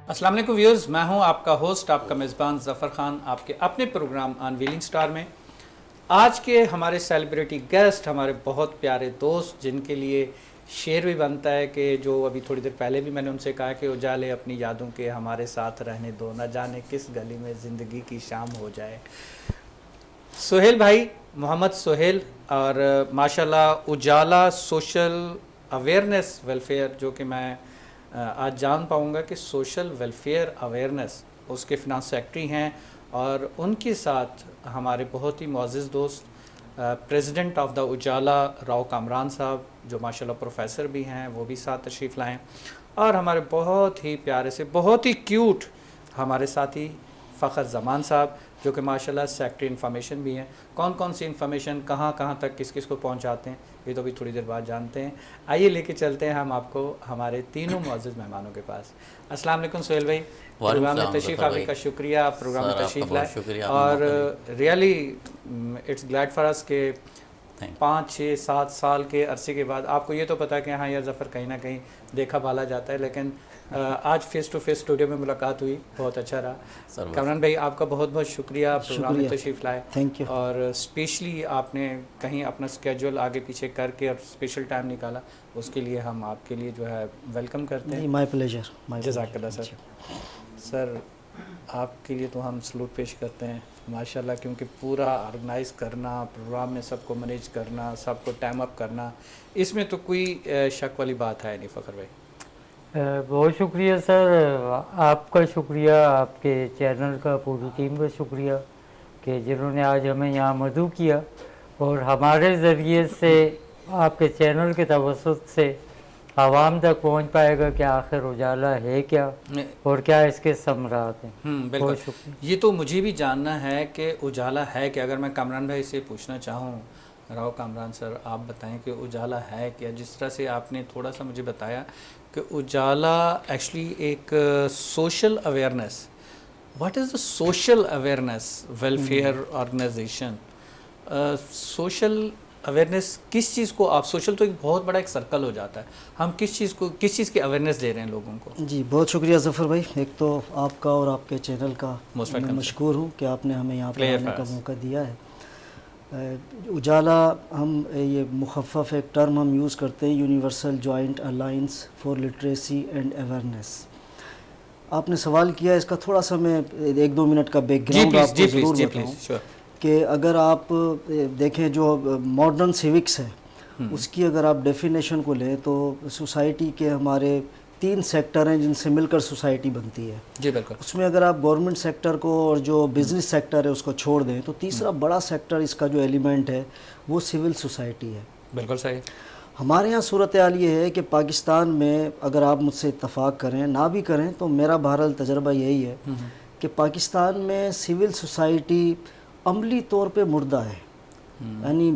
السلام علیکم ویورز، میں ہوں آپ کا ہوسٹ، آپ کا میزبان ظفر خان، آپ کے اپنے پروگرام آن ویلنگ سٹار میں۔ آج کے ہمارے سیلیبریٹی گیسٹ ہمارے بہت پیارے دوست، جن کے لیے شعر بھی بنتا ہے کہ جو ابھی تھوڑی دیر پہلے بھی میں نے ان سے کہا کہ اجالے اپنی یادوں کے ہمارے ساتھ رہنے دو، نہ جانے کس گلی میں زندگی کی شام ہو جائے۔ سہیل بھائی، محمد سہیل، اور ماشاءاللہ اجالا سوشل اویئرنیس ویلفیئر، جو کہ میں آج جان پاؤں گا کہ سوشل ویلفیئر اویئرنیس اس کے فنانس سیکٹری ہیں، اور ان کے ساتھ ہمارے بہت ہی معزز دوست پریزیڈنٹ آف دا اجالا راؤ کامران صاحب، جو ماشاءاللہ پروفیسر بھی ہیں، وہ بھی ساتھ تشریف لائیں، اور ہمارے بہت ہی پیارے سے بہت ہی کیوٹ ہمارے ساتھی فخر زمان صاحب، جو کہ ماشاءاللہ سیکٹری انفارمیشن بھی ہیں۔ کون کون سی انفارمیشن کہاں کہاں تک کس کس کو پہنچاتے ہیں، یہ تو بھی تھوڑی دیر بعد جانتے ہیں۔ آئیے لے کے چلتے ہیں ہم آپ کو ہمارے تینوں معزز مہمانوں کے پاس۔ السلام علیکم سہیل بھائی، پروگرام میں تشریف آوری کا شکریہ، آپ پروگرام میں تشریف لائے، اور ریئلی اٹس گلیڈ فار اس کہ 5-6-7 سال کے عرصے کے بعد آپ کو یہ تو پتا کہ ہاں یار ظفر کہیں نہ کہیں دیکھا بھالا جاتا ہے، لیکن آج فیس ٹو فیس اسٹوڈیو میں ملاقات ہوئی، بہت اچھا رہا۔ کامران بھائی، آپ کا بہت بہت شکریہ، پروگرام میں تشریف لائے، تھینک یو، اور اسپیشلی آپ نے کہیں اپنا اسکیجول آگے پیچھے کر کے اور اسپیشل ٹائم نکالا، اس کے لیے ہم آپ کے لیے جو ہے ویلکم کرتے ہیں۔ مائی پلیجر، جزاک اللہ سر۔ سر آپ کے لیے تو ہم سلوٹ پیش کرتے ہیں ماشاءاللہ، کیونکہ پورا آرگنائز کرنا، پروگرام میں سب کو مینیج کرنا، سب کو ٹائم اپ کرنا، اس میں تو کوئی شک والی بات ہے نہیں۔ فخر بھائی بہت شکریہ سر، آپ کا شکریہ، آپ کے چینل کا، پوری ٹیم کا شکریہ کہ جنہوں نے آج ہمیں یہاں مدعو کیا، اور ہمارے ذریعے سے آپ کے چینل کے توسط سے عوام تک پہنچ پائے گا کہ آخر اجالا ہے کیا اور کیا اس کے ثمرات ہیں۔ بالکل، یہ تو مجھے بھی جاننا ہے کہ اجالا ہے کہ اگر میں کامران بھائی سے پوچھنا چاہوں، راؤ کامران سر آپ بتائیں کہ اجالا ہے کیا؟ جس طرح سے آپ نے تھوڑا سا مجھے بتایا کہ اجالا ایکچولی ایک social awareness, what is the social awareness welfare organization? Social awareness کس چیز کو آپ، سوشل تو ایک بہت بڑا ایک سرکل ہو جاتا ہے، ہم کس چیز کی اویئرنیس دے رہے ہیں لوگوں کو؟ جی بہت شکریہ ظفر بھائی، ایک تو آپ کا اور آپ کے چینل کا میں مشکور ہوں کہ آپ نے ہمیں یہاں پر آنے کا موقع دیا ہے۔ اجالا ہم یہ مخفف ایک ٹرم ہم یوز کرتے ہیں، universal joint alliance for literacy and awareness. آپ نے سوال کیا، اس کا تھوڑا سا میں 1-2 منٹ کا بیک گراؤنڈ آپ کو ضرور بتاؤں کہ اگر آپ دیکھیں جو ماڈرن سیوکس ہے اس کی اگر آپ ڈیفینیشن کو لیں تو سوسائٹی کے ہمارے 3 سیکٹر ہیں جن سے مل کر سوسائٹی بنتی ہے۔ جی بالکل، اس میں اگر آپ گورنمنٹ سیکٹر کو اور جو بزنس سیکٹر ہے اس کو چھوڑ دیں تو تیسرا بڑا سیکٹر اس کا جو ایلیمنٹ ہے وہ سول سوسائٹی ہے۔ بالکل صحیح۔ ہمارے ہاں صورتحال یہ ہے کہ پاکستان میں اگر آپ مجھ سے اتفاق کریں نہ بھی کریں تو میرا بہرحال تجربہ یہی ہے کہ پاکستان میں سول سوسائٹی عملی طور پہ مردہ ہے، یعنی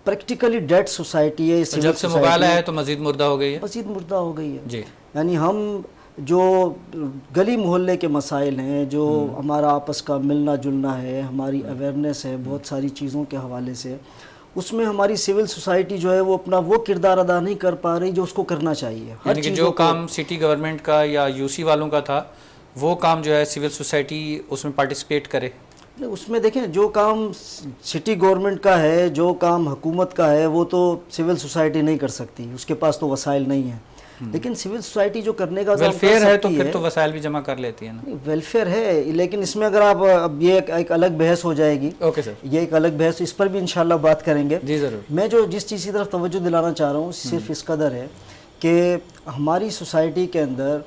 پریکٹیکلی ڈیڈ سوسائٹی ہے۔ جب سے موبائل آیا ہے تو مزید مردہ ہو گئی ہے، مزید مردہ ہو گئی ہے جی۔ یعنی ہم جو گلی محلے کے مسائل ہیں، جو ہمارا آپس کا ملنا جلنا ہے، ہماری اویئرنیس ہے بہت ساری چیزوں کے حوالے سے، اس میں ہماری سول سوسائٹی جو ہے وہ اپنا وہ کردار ادا نہیں کر پا رہی جو اس کو کرنا چاہیے۔ یعنی کہ جو کام سٹی گورنمنٹ کا یا یو سی والوں کا تھا وہ کام جو ہے سول سوسائٹی اس میں پارٹیسپیٹ کرے۔ اس میں دیکھیں جو کام سٹی گورنمنٹ کا ہے، جو کام حکومت کا ہے، وہ تو سول سوسائٹی نہیں کر سکتی، اس کے پاس تو وسائل نہیں ہیں، لیکن سول سوسائٹی جو کرنے کا ویلفیئر ہے تو پھر تو وسائل بھی جمع کر لیتی ہے نا۔ ویلفیئر ہے، لیکن اس میں اگر آپ اب یہ ایک الگ بحث ہو جائے گی، اوکے سر، یہ ایک الگ بحث، اس پر بھی انشاءاللہ بات کریں گے۔ جی ضرور۔ میں جو جس چیز کی طرف توجہ دلانا چاہ رہا ہوں صرف اس قدر ہے کہ ہماری سوسائٹی کے اندر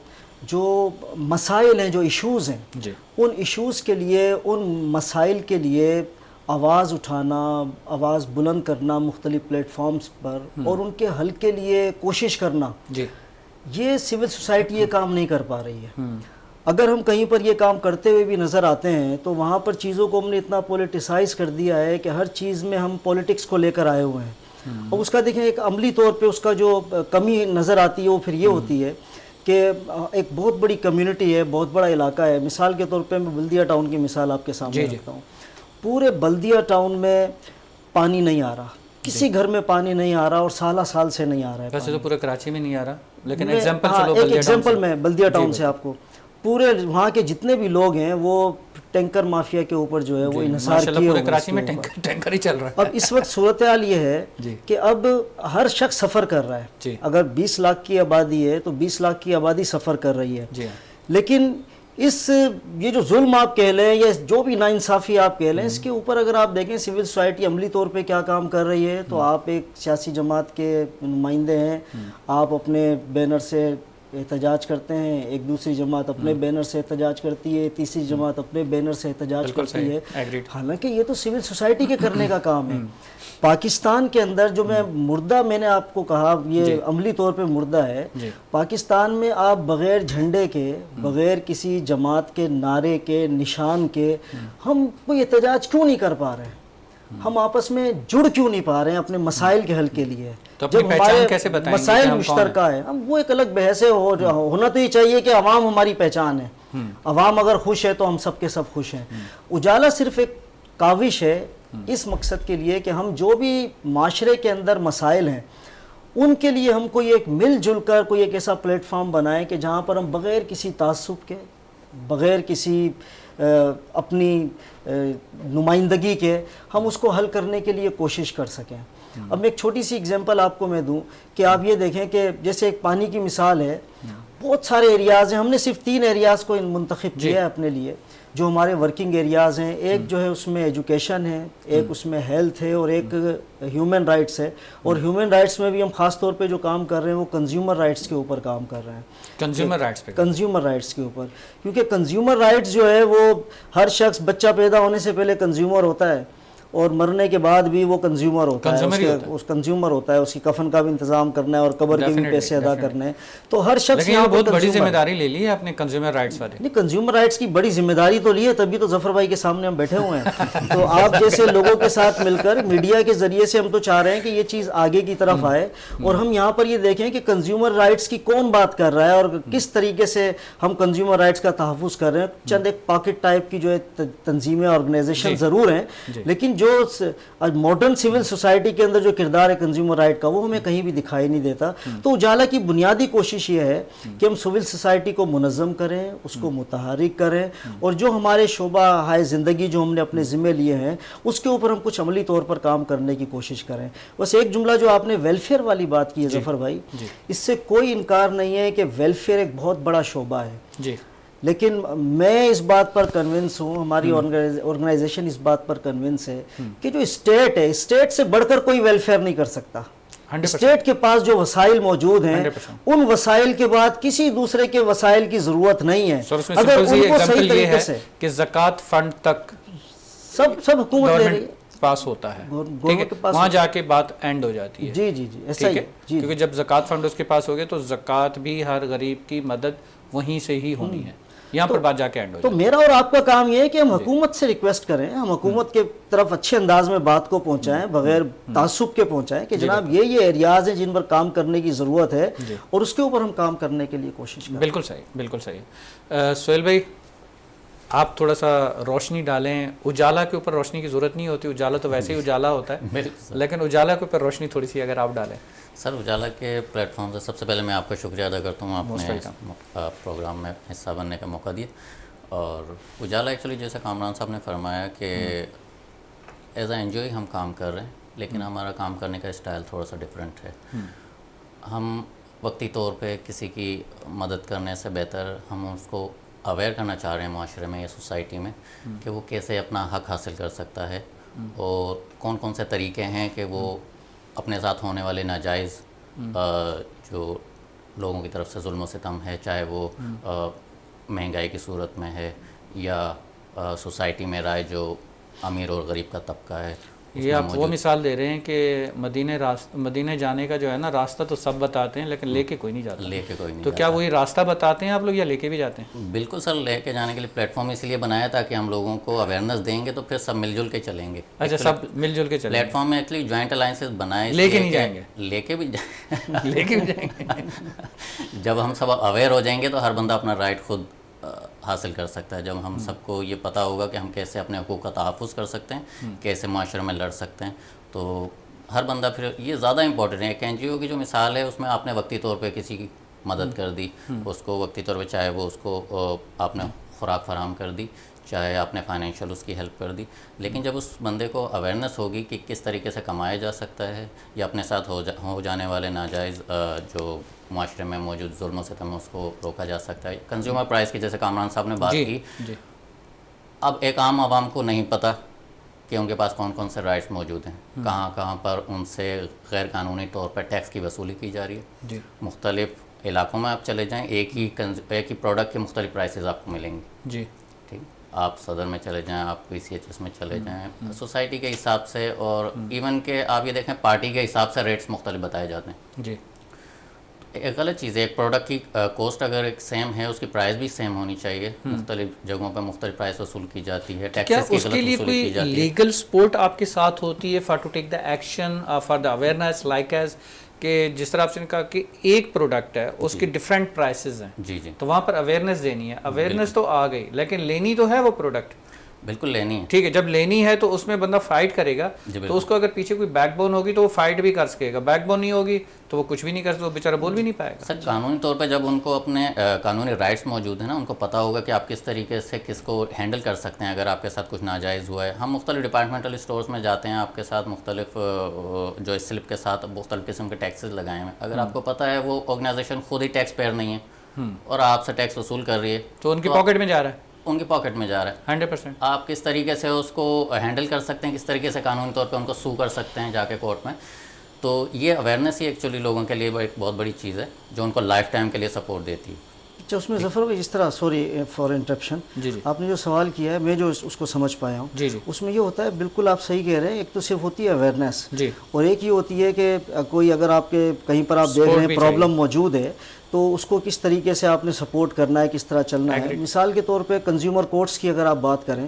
جو مسائل ہیں، جو ایشوز ہیں، جی، ان ایشوز کے لیے، ان مسائل کے لیے آواز اٹھانا، آواز بلند کرنا مختلف پلیٹ فارمز پر اور ان کے حل کے لیے کوشش کرنا، جی، یہ سول سوسائٹی یہ کام نہیں کر پا رہی ہے۔ اگر ہم کہیں پر یہ کام کرتے ہوئے بھی نظر آتے ہیں تو وہاں پر چیزوں کو ہم نے اتنا پولیٹیسائز کر دیا ہے کہ ہر چیز میں ہم پولیٹکس کو لے کر آئے ہوئے ہیں، اور اس کا دیکھیں ایک عملی طور پہ اس کا جو کمی نظر آتی ہے وہ پھر یہ ہوتی ہے کہ ایک بہت بڑی کمیونٹی ہے، بہت بڑا علاقہ ہے۔ مثال کے طور پہ میں بلدیہ ٹاؤن کی مثال آپ کے سامنے رکھتا ہوں۔ پورے بلدیہ ٹاؤن میں پانی نہیں آ رہا، کسی گھر میں پانی نہیں آ رہا، اور سالہ سال سے نہیں آ رہا ہے۔ ویسے تو پورے کراچی میں نہیں آ رہا، لیکن ایگزامپل ایک ایگزامپل میں بلدیہ ٹاؤن سے آپ کو پورے وہاں کے جتنے بھی لوگ ہیں وہ ٹینکر مافیا کے اوپر جو ہے وہ انحصار کیے ہوئے ہیں. کراچی میں ٹینکر ہی چل رہا ہے. اب اس وقت صورتحال یہ ہے کہ اب ہر شخص سفر کر رہا ہے. اگر 20 لاکھ کی آبادی ہے تو 20 لاکھ کی آبادی سفر کر رہی ہے. لیکن یہ جو ظلم آپ کہہ لیں یا جو بھی ناانصافی آپ کہہ لیں، اس کے اوپر اگر آپ دیکھیں سول سوسائٹی عملی طور پہ کیا کام کر رہی ہے، تو آپ ایک سیاسی جماعت کے نمائندے ہیں، آپ اپنے بینر سے احتجاج کرتے ہیں، ایک دوسری جماعت اپنے بینر سے احتجاج کرتی ہے، تیسری جماعت اپنے بینر سے احتجاج کرتی ہے. حالانکہ یہ تو سول سوسائٹی کے کرنے کا کام ہے. پاکستان کے اندر جو میں نے آپ کو کہا یہ عملی طور پہ مردہ ہے. پاکستان میں آپ بغیر جھنڈے کے، بغیر کسی جماعت کے نعرے کے، نشان کے ہم کوئی احتجاج کیوں نہیں کر پا رہے ہیں؟ ہم آپس میں جڑ کیوں نہیں پا رہے ہیں اپنے مسائل کے حل کے لیے؟ جب ہمارے مسائل مشترکہ ہیں، ہم وہ ایک الگ بحث ہے. ہونا تو یہ چاہیے کہ عوام ہماری پہچان ہے، عوام اگر خوش ہے تو ہم سب کے سب خوش ہیں. اجالا صرف ایک کاوش ہے اس مقصد کے لیے کہ ہم جو بھی معاشرے کے اندر مسائل ہیں ان کے لیے ہم کوئی ایک مل جل کر کوئی ایک ایسا پلیٹ فارم بنائیں کہ جہاں پر ہم بغیر کسی تعصب کے، بغیر کسی اپنی نمائندگی کے ہم اس کو حل کرنے کے لیے کوشش کر سکیں. اب میں ایک چھوٹی سی اگزامپل آپ کو میں دوں کہ آپ یہ دیکھیں کہ جیسے ایک پانی کی مثال ہے، بہت سارے ایریاز ہیں، ہم نے صرف 3 ایریاز کو منتخب کیا ہے اپنے لیے جو ہمارے ورکنگ ایریاز ہیں. ایک جو ہے اس میں ایجوکیشن ہے، ایک اس میں ہیلتھ ہے، اور ایک ہیومن رائٹس ہے. اور ہیومن رائٹس میں بھی ہم خاص طور پہ جو کام کر رہے ہیں وہ کنزیومر رائٹس کے اوپر کام کر رہے ہیں. کنزیومر رائٹس کے اوپر، کیونکہ کنزیومر رائٹس جو ہے وہ ہر شخص بچہ پیدا ہونے سے پہلے کنزیومر ہوتا ہے اور مرنے کے بعد بھی وہ کنزیومر ہوتا ہے. اس کنزیومر ہوتا ہے، اس کی کفن کا بھی انتظام کرنا ہے اور قبر کے بھی پیسے ادا کرنے ہیں. تو ہر شخص یہاں بہت بڑی ذمہ داری لے لی ہے اپنے کنزیومر رائٹس والے. نہیں، کنزیومر رائٹس کی بڑی ذمہ داری تو لی ہے، تبھی تو ظفر بھائی کے سامنے ہم بیٹھے ہوئے ہیں. تو آپ جیسے لوگوں کے ساتھ مل کر میڈیا کے ذریعے سے ہم تو چاہ رہے ہیں کہ یہ چیز آگے کی طرف آئے اور ہم یہاں پر یہ دیکھیں کہ کنزیومر رائٹس کی کون بات کر رہا ہے اور کس طریقے سے ہم کنزیومر رائٹس کا تحفظ کر رہے ہیں. چند ایک پاکٹ ٹائپ کی جو ہے تنظیمیں، آرگنائزیشن ضرور ہیں، لیکن جو ماڈرن سول سوسائٹی کے اندر جو کردار ہے کنزیومر رائٹ کا وہ ہمیں کہیں بھی دکھائی نہیں دیتا. تو اجالا کی بنیادی کوشش یہ ہے کہ ہم سول سوسائٹی کو منظم کریں، اس کو متحرک کریں، اور جو ہمارے شعبہ ہائے زندگی جو ہم نے اپنے ذمے لیے ہیں اس کے اوپر ہم کچھ عملی طور پر کام کرنے کی کوشش کریں. بس ایک جملہ جو آپ نے ویلفیئر والی بات کی ہے ظفر بھائی، اس سے کوئی انکار نہیں ہے کہ ویلفیئر ایک بہت بڑا شعبہ ہے. لیکن میں اس بات پر کنونس ہوں، ہماری آرگنائزیشن اس بات پر کنونس ہے کہ جو اسٹیٹ ہے، اسٹیٹ سے بڑھ کر کوئی ویلفیئر نہیں کر سکتا. اسٹیٹ کے پاس جو وسائل موجود ہیں ان وسائل کے بعد کسی دوسرے کے وسائل کی ضرورت نہیں ہے. اگر ان کو صحیح طریقے سے کہ زکوٰۃ فنڈ تک سب حکومت لے رہی ہے، پاس ہوتا ہے، وہاں جا کے بات اینڈ ہو جاتی ہے. جی ایسا ہی ہے. کیونکہ جب زکوٰۃ فنڈ اس کے پاس ہو گئے تو زکوٰۃ بھی ہر غریب کی مدد وہیں سے ہی ہونی ہے، یہاں پر بات جا کے اینڈ ہو جاتی ہے. تو میرا اور آپ کا کام یہ ہے کہ ہم حکومت سے ریکویسٹ کریں، ہم حکومت کے طرف اچھے انداز میں بات کو پہنچائیں، بغیر تعصب کے پہنچائیں کہ جناب یہ ایریاز ہیں جن پر کام کرنے کی ضرورت ہے اور اس کے اوپر ہم کام کرنے کے لیے کوشش کریں. بالکل صحیح، بالکل صحیح. سہیل بھائی، آپ تھوڑا سا روشنی ڈالیں. اجالا کے اوپر روشنی کی ضرورت نہیں ہوتی، اجالا تو ویسے ہی اجالا ہوتا ہے، لیکن اجالا کے اوپر روشنی تھوڑی سی اگر آپ ڈالیں. سر، اجالا کے پلیٹ فارم سے سب سے پہلے میں آپ کا شکریہ ادا کرتا ہوں، آپ نے پروگرام میں حصہ بننے کا موقع دیا. اور اجالا ایکچولی جیسے کامران صاحب نے فرمایا کہ ایز اے این جی او ہم کام کر رہے ہیں، لیکن ہمارا کام کرنے کا اسٹائل تھوڑا سا ڈفرینٹ ہے. ہم وقتی طور پہ کسی کی مدد کرنے سے بہتر ہم اس کو اویئر کرنا چاہ رہے ہیں معاشرے میں یا سوسائٹی میں کہ وہ کیسے اپنا حق حاصل کر سکتا ہے اور کون کون سے طریقے ہیں کہ وہ اپنے ساتھ ہونے والے ناجائز جو لوگوں کی طرف سے ظلم و ستم ہے، چاہے وہ مہنگائی کی صورت میں ہے یا سوسائٹی میں رائے جو امیر اور غریب کا طبقہ ہے. یہ آپ وہ مثال دے رہے ہیں کہ مدینے جانے کا جو ہے نا راستہ تو سب بتاتے ہیں لیکن لے کے کوئی نہیں جاتا. لے کے کوئی نہیں تو کیا وہی راستہ بتاتے ہیں آپ لوگ یا لے کے بھی جاتے ہیں؟ بالکل سر، لے کے جانے کے لیے پلیٹ فارم اس لیے بنایا تاکہ ہم لوگوں کو اویئرنیس دیں گے تو پھر سب مل جل کے چلیں گے. اچھا، سب مل جل کے چلیں. پلیٹ فارم میں ایکچولی جوائنٹ الائنسز بنائے، لے کے نہیں جائیں گے، لے کے بھی لے کے بھی جائیں گے. جب ہم سب اویئر ہو جائیں گے تو ہر بندہ اپنا رائٹ خود حاصل کر سکتا ہے. جب ہم سب کو یہ پتہ ہوگا کہ ہم کیسے اپنے حقوق کا تحفظ کر سکتے ہیں، کیسے معاشرے میں لڑ سکتے ہیں، تو ہر بندہ پھر یہ زیادہ امپورٹنٹ ہے. ایک این جی او کی جو مثال ہے اس میں آپ نے وقتی طور پہ کسی مدد کر دی اس کو وقتی طور پہ، چاہے وہ اس کو آپ نے خوراک فراہم کر دی، چاہے آپ نے فائنینشیل اس کی ہیلپ کر دی، لیکن جب اس بندے کو اویئرنیس ہوگی کہ کس طریقے سے کمایا جا سکتا ہے یا اپنے ساتھ ہو جانے والے ناجائز جو معاشرے میں موجود ظلم و ستم اس کو روکا جا سکتا ہے. کنزیومر پرائز کی جیسے کامران صاحب نے بات کی، اب ایک عام عوام کو نہیں پتہ کہ ان کے پاس کون کون سے رائٹس موجود ہیں، کہاں پر ان سے غیر قانونی طور پر ٹیکس کی وصولی کی جا رہی ہے. مختلف علاقوں میں آپ چلے جائیں، ایک ہی پروڈکٹ کے مختلف پرائسز آپ کو ملیں گے. جی ٹھیک، آپ صدر میں چلے جائیں، آپ PCHS میں چلے جائیں، سوسائٹی کے حساب سے، اور ایون کہ آپ یہ دیکھیں پارٹی کے حساب سے ریٹس مختلف بتائے جاتے ہیں. جی ایک غلط چیز ہے. ایک پروڈکٹ کی کوسٹ اگر ایک سیم ہے، اس کی پرائز بھی سیم ہونی چاہیے. مختلف جگہوں پہ مختلف پرائز وصول کی جاتی ہے، کیا ٹیکسز کی اس غلط کے لیے وصولی کی کوئی جاتی ہے. لیگل سپورٹ آپ کے ساتھ ہوتی ہے for to take the action for the awareness, like as کہ جس طرح آپ سے نے کہا کہ ایک پروڈکٹ ہے اس کے ڈفرینٹ پرائسز ہیں، جی جی تو وہاں پر اویئرنیس دینی ہے. اویئرنیس تو آ گئی، لیکن لینی تو ہے وہ پروڈکٹ. بالکل لینی ہے. ٹھیک ہے، جب لینی ہے تو اس میں بندہ فائٹ کرے گا، جی تو اس کو اگر پیچھے کوئی بیک بون ہوگی تو وہ فائٹ بھی کر سکے گا. بیک بون نہیں ہوگی تو وہ کچھ بھی نہیں کر سکتا، وہ بیچارہ بول بھی نہیں پائے گا. سر قانونی طور پہ جب ان کو اپنے قانونی رائٹس موجود ہیں نا، ان کو پتہ ہوگا کہ آپ کس طریقے سے کس کو ہینڈل کر سکتے ہیں اگر آپ کے ساتھ کچھ ناجائز ہوا ہے. ہم مختلف ڈپارٹمنٹل اسٹورز میں جاتے ہیں، آپ کے ساتھ مختلف جو اس سلپ کے ساتھ مختلف قسم کے ٹیکسز لگائے ہیں. اگر آپ کو پتہ ہے وہ آرگنائزیشن خود ہی ٹیکس پیئر نہیں ہے اور آپ سے ٹیکس وصول کر رہی ہے، تو ان کی پاکٹ میں جا رہا ہے، ان کی پاکٹ میں جا رہا ہے. 100%. آپ کس طریقے سے اس کو ہینڈل کر سکتے ہیں، کس طریقے سے قانونی طور پہ ان کو سو کر سکتے ہیں جا کے کورٹ میں. تو یہ اویئرنیس ہی ایکچولی لوگوں کے لیے ایک بہت بڑی چیز ہے جو ان کو لائف ٹائم کے لیے سپورٹ دیتی ہے. اچھا، اس میں ظفر بھائی جس طرح، سوری فار انٹرپشن، آپ نے جو سوال کیا ہے میں جو اس کو سمجھ پایا ہوں، اس میں یہ ہوتا ہے، بالکل آپ صحیح کہہ رہے ہیں. ایک تو صرف ہوتی ہے اویئرنیس، اور ایک یہ ہوتی ہے کہ کوئی اگر آپ کے کہیں پر آپ دیکھ رہے ہیں پرابلم موجود ہے تو اس کو کس طریقے سے آپ نے سپورٹ کرنا ہے، کس طرح چلنا ہے. مثال کے طور پہ کنزیومر کورٹس کی اگر آپ بات کریں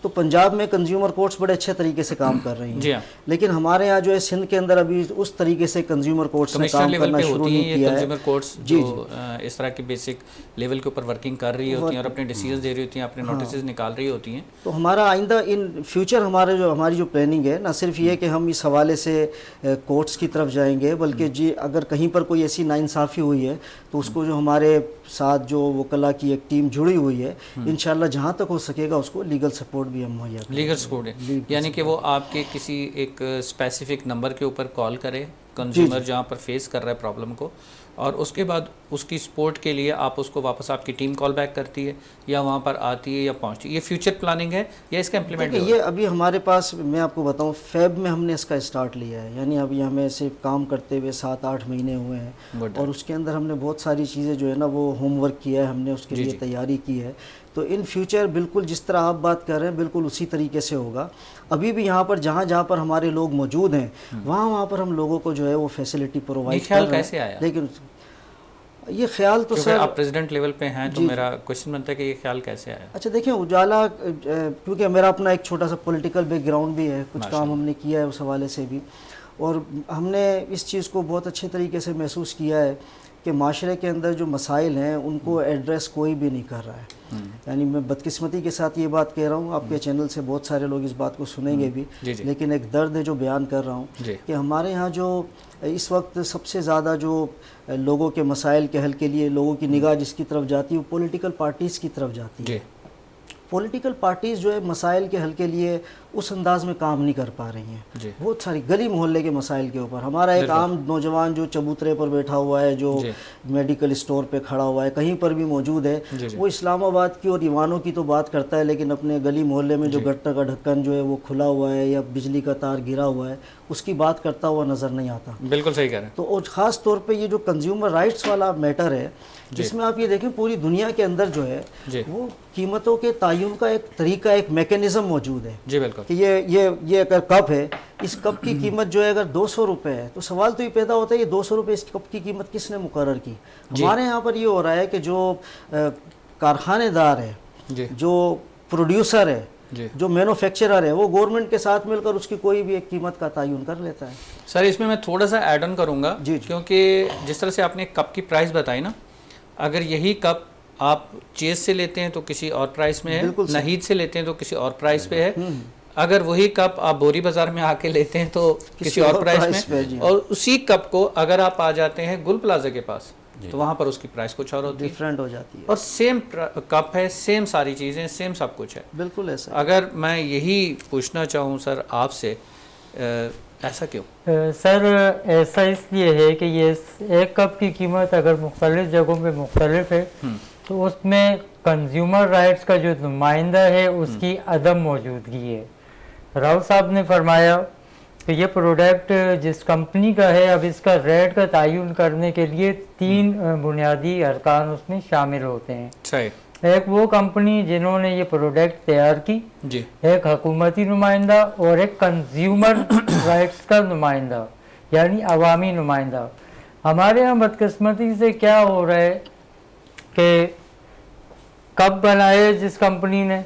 تو پنجاب میں کنزیومر کورٹس بڑے اچھے طریقے سے کام کر رہی ہیں، لیکن ہمارے یہاں جو ہے سندھ کے اندر ابھی اس طریقے سے کنزیومر کورٹس نے کام کرنا شروع نہیں کیا ہے. کنزیومر کورٹس جو اس طرح کی بیسک لیول کے اوپر ورکنگ کر رہی ہوتی ہیں اور اپنے ڈیسیژن دے رہی ہوتی ہیں، اپنے نوٹسز نکال رہی ہوتی ہیں. تو ہمارا آئندہ ان فیوچر ہماری جو پلاننگ ہے، نہ صرف یہ کہ ہم اس حوالے سے کورٹس کی طرف جائیں گے، بلکہ جی اگر کہیں پر کوئی ایسی ناانصافی ہوئی ہے تو اس کو جو ہمارے ساتھ جو وکلا کی ایک ٹیم جڑی ہوئی ہے، انشاءاللہ جہاں تک ہو سکے گا اس کو لیگل سپورٹ بھی ہم مہیا کریں. لیگل سپورٹ ہے یعنی کہ وہ آپ کے کسی ایک اسپیسیفک نمبر کے اوپر کال کرے، کنزیومر جہاں پر فیس کر رہا ہے پرابلم کو، اور اس کے بعد اس کی سپورٹ کے لیے آپ اس کو واپس آپ کی ٹیم کال بیک کرتی ہے یا وہاں پر آتی ہے یا پہنچتی ہے. یہ فیوچر پلاننگ ہے یا اس کا امپلیمنٹ؟ یہ ابھی ہمارے پاس، میں آپ کو بتاؤں، فیب میں ہم نے اس کا اسٹارٹ لیا ہے، یعنی ابھی ہمیں صرف کام کرتے ہوئے 7-8 مہینے ہوئے ہیں، اور اس کے اندر ہم نے بہت ساری چیزیں جو ہے نا وہ ہوم ورک کیا ہے، ہم نے اس کے لیے تیاری کی ہے. تو ان فیوچر بالکل جس طرح آپ بات کر رہے ہیں بالکل اسی طریقے سے ہوگا. ابھی بھی یہاں پر جہاں پر ہمارے لوگ موجود ہیں وہاں پر ہم لوگوں کو جو ہے وہ فیسلٹی پرووائڈ کر رہے ہیں. لیکن یہ خیال تو سر آپ پریزیڈنٹ لیول پہ ہیں تو میرا کوشچن بنتا ہے کہ یہ خیال کیسے آیا؟ اچھا دیکھیں، اجالا کیونکہ میرا اپنا ایک چھوٹا سا پولیٹیکل بیک گراؤنڈ بھی ہے، کچھ کام ہم نے کیا ہے اس حوالے سے بھی، اور ہم نے اس چیز کو بہت اچھے طریقے سے محسوس کیا ہے کہ معاشرے کے اندر جو مسائل ہیں ان کو ایڈریس کوئی بھی نہیں کر رہا ہے. یعنی میں بدقسمتی کے ساتھ یہ بات کہہ رہا ہوں، آپ کے چینل سے بہت سارے لوگ اس بات کو سنیں گے بھی، لیکن ایک درد ہے جو بیان کر رہا ہوں کہ ہمارے ہاں جو اس وقت سب سے زیادہ جو لوگوں کے مسائل کے حل کے لیے لوگوں کی نگاہ جس کی طرف جاتی ہے وہ پولیٹیکل پارٹیز کی طرف جاتی ہے. پولیٹیکل پارٹیز جو ہے مسائل کے حل کے لیے اس انداز میں کام نہیں کر پا رہی ہیں. بہت ساری گلی محلے کے مسائل کے اوپر ہمارا ایک عام نوجوان جو چبوترے پر بیٹھا ہوا ہے، جو میڈیکل اسٹور پہ کھڑا ہوا ہے، کہیں پر بھی موجود ہے، وہ اسلام آباد کی اور ایوانوں کی تو بات کرتا ہے، لیکن اپنے گلی محلے میں جو گٹر کا ڈھکن جو ہے وہ کھلا ہوا ہے یا بجلی کا تار گرا ہوا ہے اس کی بات کرتا ہوا نظر نہیں آتا. بالکل صحیح کہہ رہے ہیں. تو اور خاص طور پہ یہ جو کنزیومر رائٹس والا میٹر ہے جس میں آپ یہ دیکھیں پوری دنیا کے اندر جو ہے وہ قیمتوں کے تعین کا ایک طریقہ، ایک میکینزم موجود ہے. جی بالکل. کہ یہ اگر کپ ہے، اس کپ کی قیمت جو ہے اگر 200 روپے ہے تو سوال تو یہ پیدا ہوتا ہے یہ 200 روپے اس کپ کی قیمت کس نے مقرر کی؟ ہمارے یہاں پر یہ ہو رہا ہے کہ جو کارخانے دار ہے، جو پروڈیوسر ہے، جو مینوفیکچرر ہے، وہ گورنمنٹ کے ساتھ مل کر اس کی کوئی بھی ایک قیمت کا تعین کر لیتا ہے. سر اس میں تھوڑا سا ایڈ آن کروں گا، کیونکہ جس طرح سے آپ نے کپ کی پرائس بتائی نا، اگر یہی کپ آپ چیز سے لیتے ہیں تو کسی اور پرائس میں ہے، نہید سے لیتے ہیں تو کسی اور پرائس پہ ہے، اگر وہی کپ آپ بوری بازار میں آ کے لیتے ہیں تو کسی اور پرائس میں، اور اسی کپ کو اگر آپ آ جاتے ہیں گل پلازا کے پاس تو وہاں پر اس کی پرائس کچھ اور ہوتی ہے, ڈفرینٹ ہو جاتی ہے, اور سیم کپ ہے, سیم ساری چیزیں, سیم سب کچھ ہے. بالکل ایسا. اگر میں یہی پوچھنا چاہوں سر آپ سے, ایسا کیوں؟ سر ایسا اس لیے ہے کہ یہ ایک کپ کی قیمت اگر مختلف جگہوں پہ مختلف ہے تو اس میں کنزیومر رائٹس کا جو نمائندہ ہے اس کی عدم موجودگی ہے. راؤ صاحب نے فرمایا کہ یہ پروڈکٹ جس کمپنی کا ہے, اب اس کا ریٹ کا تعین کرنے کے لیے 3 بنیادی ارکان اس میں شامل ہوتے ہیں. صحیح. ایک وہ کمپنی جنہوں نے یہ پروڈکٹ تیار کی, جی, ایک حکومتی نمائندہ, اور ایک کنزیومر رائٹس کا نمائندہ یعنی عوامی نمائندہ. ہمارے یہاں بدقسمتی سے کیا ہو رہا ہے کہ کب بنائے جس کمپنی نے,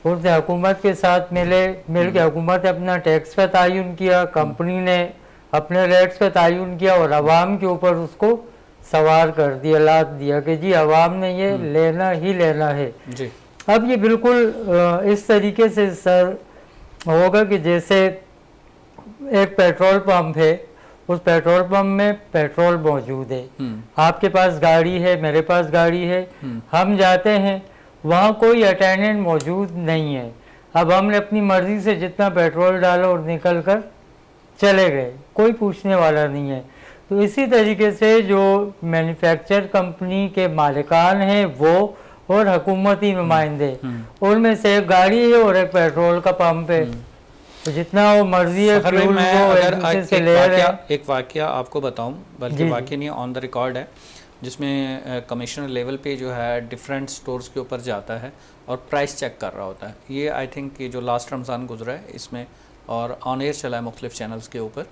اس نے حکومت کے ساتھ مل کے حکومت نے اپنا ٹیکس کا تعین کیا, کمپنی نے اپنے ریٹس کا تعین کیا, اور عوام کے اوپر اس کو سوار کر دیا, لاد دیا کہ جی عوام نے یہ لینا ہی لینا ہے. جی. اب یہ بالکل اس طریقے سے سر ہوگا کہ جیسے ایک پیٹرول پمپ ہے, اس پیٹرول پمپ میں پیٹرول موجود ہے, آپ کے پاس گاڑی ہے, میرے پاس گاڑی ہے, ہم جاتے ہیں, وہاں کوئی اٹینڈنٹ موجود نہیں ہے, اب ہم نے اپنی مرضی سے جتنا پیٹرول ڈالا اور نکل کر چلے گئے, کوئی پوچھنے والا نہیں ہے. تو اسی طریقے سے جو مینوفیکچر کمپنی کے مالکان ہیں وہ اور حکومتی نمائندے, ان میں سے ایک گاڑی ہے اور ایک پیٹرول کا پمپ ہے, تو جتنا وہ مرضی ہے فیول وہ ایک دوسرے سے لے رہے ہیں. ایک واقعہ آپ کو بتاؤں, بلکہ واقعہ نہیں, آن دا ریکارڈ ہے, جس میں کمشنر لیول پہ جو ہے ڈیفرنٹ سٹورز کے اوپر جاتا ہے اور پرائس چیک کر رہا ہوتا ہے. یہ آئی تھنک کہ جو لاسٹ رمضان گزرا ہے اس میں, اور آن ایئر چلا ہے مختلف چینلز کے اوپر,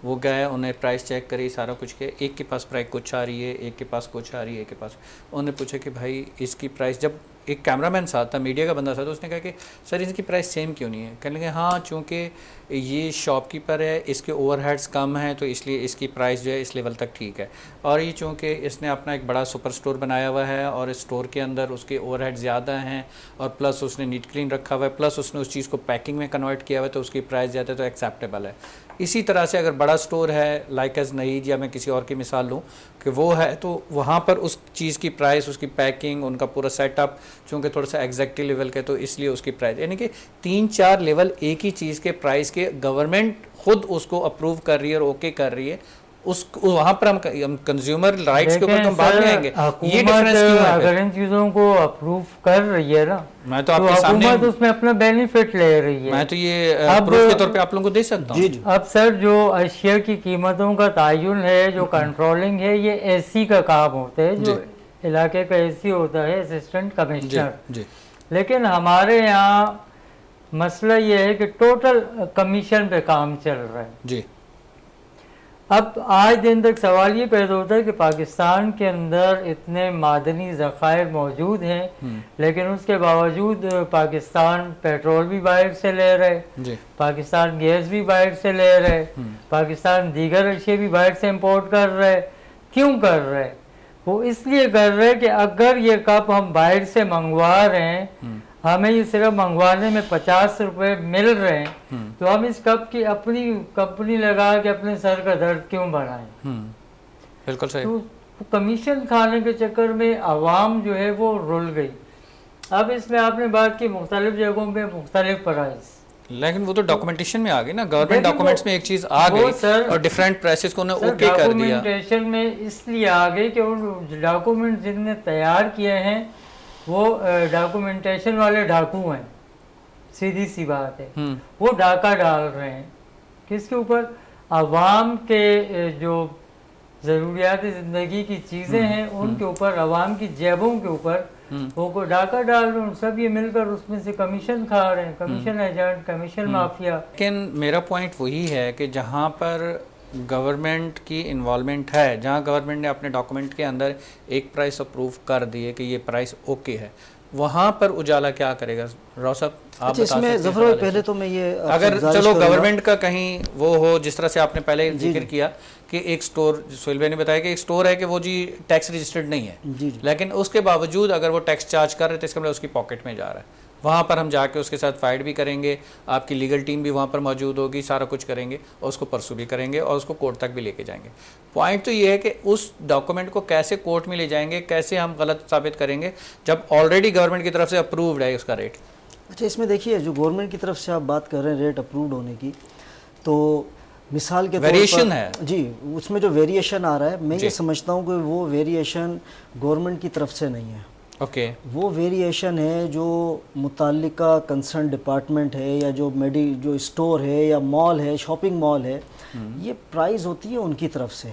وہ گئے, انہیں پرائس چیک کری, سارا کچھ کیا, ایک کے پاس پرائس کچھ آ رہی ہے, ایک کے پاس کچھ آ رہی ہے, ایک کے پاس, انہوں نے پوچھا کہ بھائی اس کی پرائس, جب ایک کیمرہ مین ساتھ تھا, میڈیا کا بندہ ساتھ, تو اس نے کہا کہ سر اس کی پرائس سیم کیوں نہیں ہے؟ کہنے لگے ہاں چونکہ یہ شاپ کیپر ہے, اس کے اوور ہیڈز کم ہیں تو اس لیے اس کی پرائس جو ہے اس لیول تک ٹھیک ہے, اور یہ چونکہ اس نے اپنا ایک بڑا سپر سٹور بنایا ہوا ہے اور اس سٹور کے اندر اس کے اوور ہیڈ زیادہ ہیں, اور پلس اس نے نیٹ کلین رکھا ہوا ہے, پلس اس نے اس چیز کو پیکنگ میں کنورٹ کیا ہوا ہے, تو اس کی پرائس زیادہ ہے, تو ایکسیپٹیبل ہے. اسی طرح سے اگر بڑا سٹور ہے لائک ایز نہید, یا میں کسی اور کی مثال لوں کہ وہ ہے, تو وہاں پر اس چیز کی پرائس, اس کی پیکنگ, ان کا پورا سیٹ اپ چونکہ تھوڑا سا ایگزیکٹو لیول کے, تو اس لیے اس کی پرائس, یعنی کہ 3-4 لیول ایک ہی چیز کے پرائس کے گورنمنٹ خود اس کو اپروو کر رہی ہے اور اوکے کر رہی ہے. اس وہاں پر ہم کنزیومر رائٹس کے اوپر تو ہم بعد میں آئیں گے. یہ ڈیفرنس کیوں ہے؟ اگر ان چیزوں کو اپروو کر رہی ہے نا, میں تو آپ کے سامنے حکومت اس میں اپنا بینیفٹ لے رہی ہے. میں تو یہ پروف کے طور پہ آپ لوگوں کو دے سکتا ہوں. اب سر جو اشیاء کی قیمتوں کا تعین ہے, جو کنٹرولنگ ہے, یہ اے سی کا کام ہوتا ہے, جو علاقے کا اے سی ہوتا ہے, اسسٹنٹ کمشنر. لیکن ہمارے یہاں مسئلہ یہ ہے کہ ٹوٹل کمیشن پہ کام چل رہا ہے. جی. اب آج دن تک سوال یہ پیدا ہوتا ہے کہ پاکستان کے اندر اتنے معدنی ذخائر موجود ہیں, لیکن اس کے باوجود پاکستان پیٹرول بھی باہر سے لے رہے, پاکستان گیس بھی باہر سے لے رہے, پاکستان دیگر اشیاء بھی باہر سے امپورٹ کر رہے. کیوں کر رہے؟ وہ اس لیے کر رہے کہ اگر یہ کپ ہم باہر سے منگوا رہے ہیں, ہمیں یہ صرف منگوانے میں 50 روپے مل رہے ہیں, تو ہم اس کپ کی اپنی کمپنی لگا کے اپنے سر کا درد کیوں بڑھائیں؟ بالکل صحیح. تو کمیشن کھانے کے چکر میں عوام جو ہے وہ رل گئی. اب اس میں آپ نے بات کی مختلف جگہوں پہ مختلف پرائز, لیکن وہ تو ڈاکومنٹیشن میں آ گئی نا, گورنمنٹ ڈاکومنٹس میں ایک چیز آ گئی اور ڈیفرنٹ پرائسز کو انہیں اوکے کر دیا. ڈاکومنٹیشن میں اس لیے آ گئی کہ ان ڈاکومنٹ جن نے تیار کیے ہیں وہ ڈاکومنٹیشن والے ڈاکو ہیں, سیدھی سی بات ہے. وہ ڈاکہ ڈال رہے ہیں کس کے اوپر؟ عوام کے جو ضروریات زندگی کی چیزیں ہیں ان کے اوپر, عوام کی جیبوں کے اوپر وہ ڈاکہ ڈال رہے ہیں. سب یہ مل کر اس میں سے کمیشن کھا رہے ہیں, کمیشن ایجنٹ, کمیشن مافیا. لیکن میرا پوائنٹ وہی ہے کہ جہاں پر گورنمنٹ کی انوالومنٹ ہے, جہاں گورنمنٹ نے اپنے ڈاکومنٹ کے اندر ایک پرائس اپروو کر دی ہے کہ یہ پرائس اوکے ہے, وہاں پر اجالا کیا کرے گا؟ راؤ صاحب آپ بتا سکتے ہیں. ظفر بھائی پہلے تو میں یہ اگر چلو گورنمنٹ کا کہیں وہ ہو, جس طرح سے آپ نے پہلے ذکر کیا کہ ایک سٹور, سہیل بھائی نے بتایا کہ ایک سٹور ہے کہ وہ جی ٹیکس رجسٹرڈ نہیں ہے, لیکن اس کے باوجود اگر وہ ٹیکس چارج کر رہے تو اس کا مطلب اس کی پاکٹ میں جا رہا ہے. وہاں پر ہم جا کے اس کے ساتھ فائٹ بھی کریں گے, آپ کی لیگل ٹیم بھی وہاں پر موجود ہوگی, سارا کچھ کریں گے اور اس کو پرسو بھی کریں گے اور اس کو کورٹ تک بھی لے کے جائیں گے. پوائنٹ تو یہ ہے کہ اس ڈاکومنٹ کو کیسے کورٹ میں لے جائیں گے, کیسے ہم غلط ثابت کریں گے جب آلریڈی گورنمنٹ کی طرف سے اپرووڈ ہے اس کا ریٹ. اچھا, اس میں دیکھیے جو گورنمنٹ کی طرف سے آپ بات کر رہے ہیں ریٹ اپرووڈ ہونے کی, تو مثال کے طور پر ویریشن ہے جی, اس میں جو ویریشن آ رہا ہے میں یہ سمجھتا ہوں کہ وہ ویریشن گورنمنٹ کی طرف سے نہیں ہے. اوکے, وہ ویریشن ہے جو متعلقہ کنسرن ڈپارٹمنٹ ہے یا جو جو اسٹور ہے یا مال ہے, شاپنگ مال ہے, یہ پرائز ہوتی ہے ان کی طرف سے.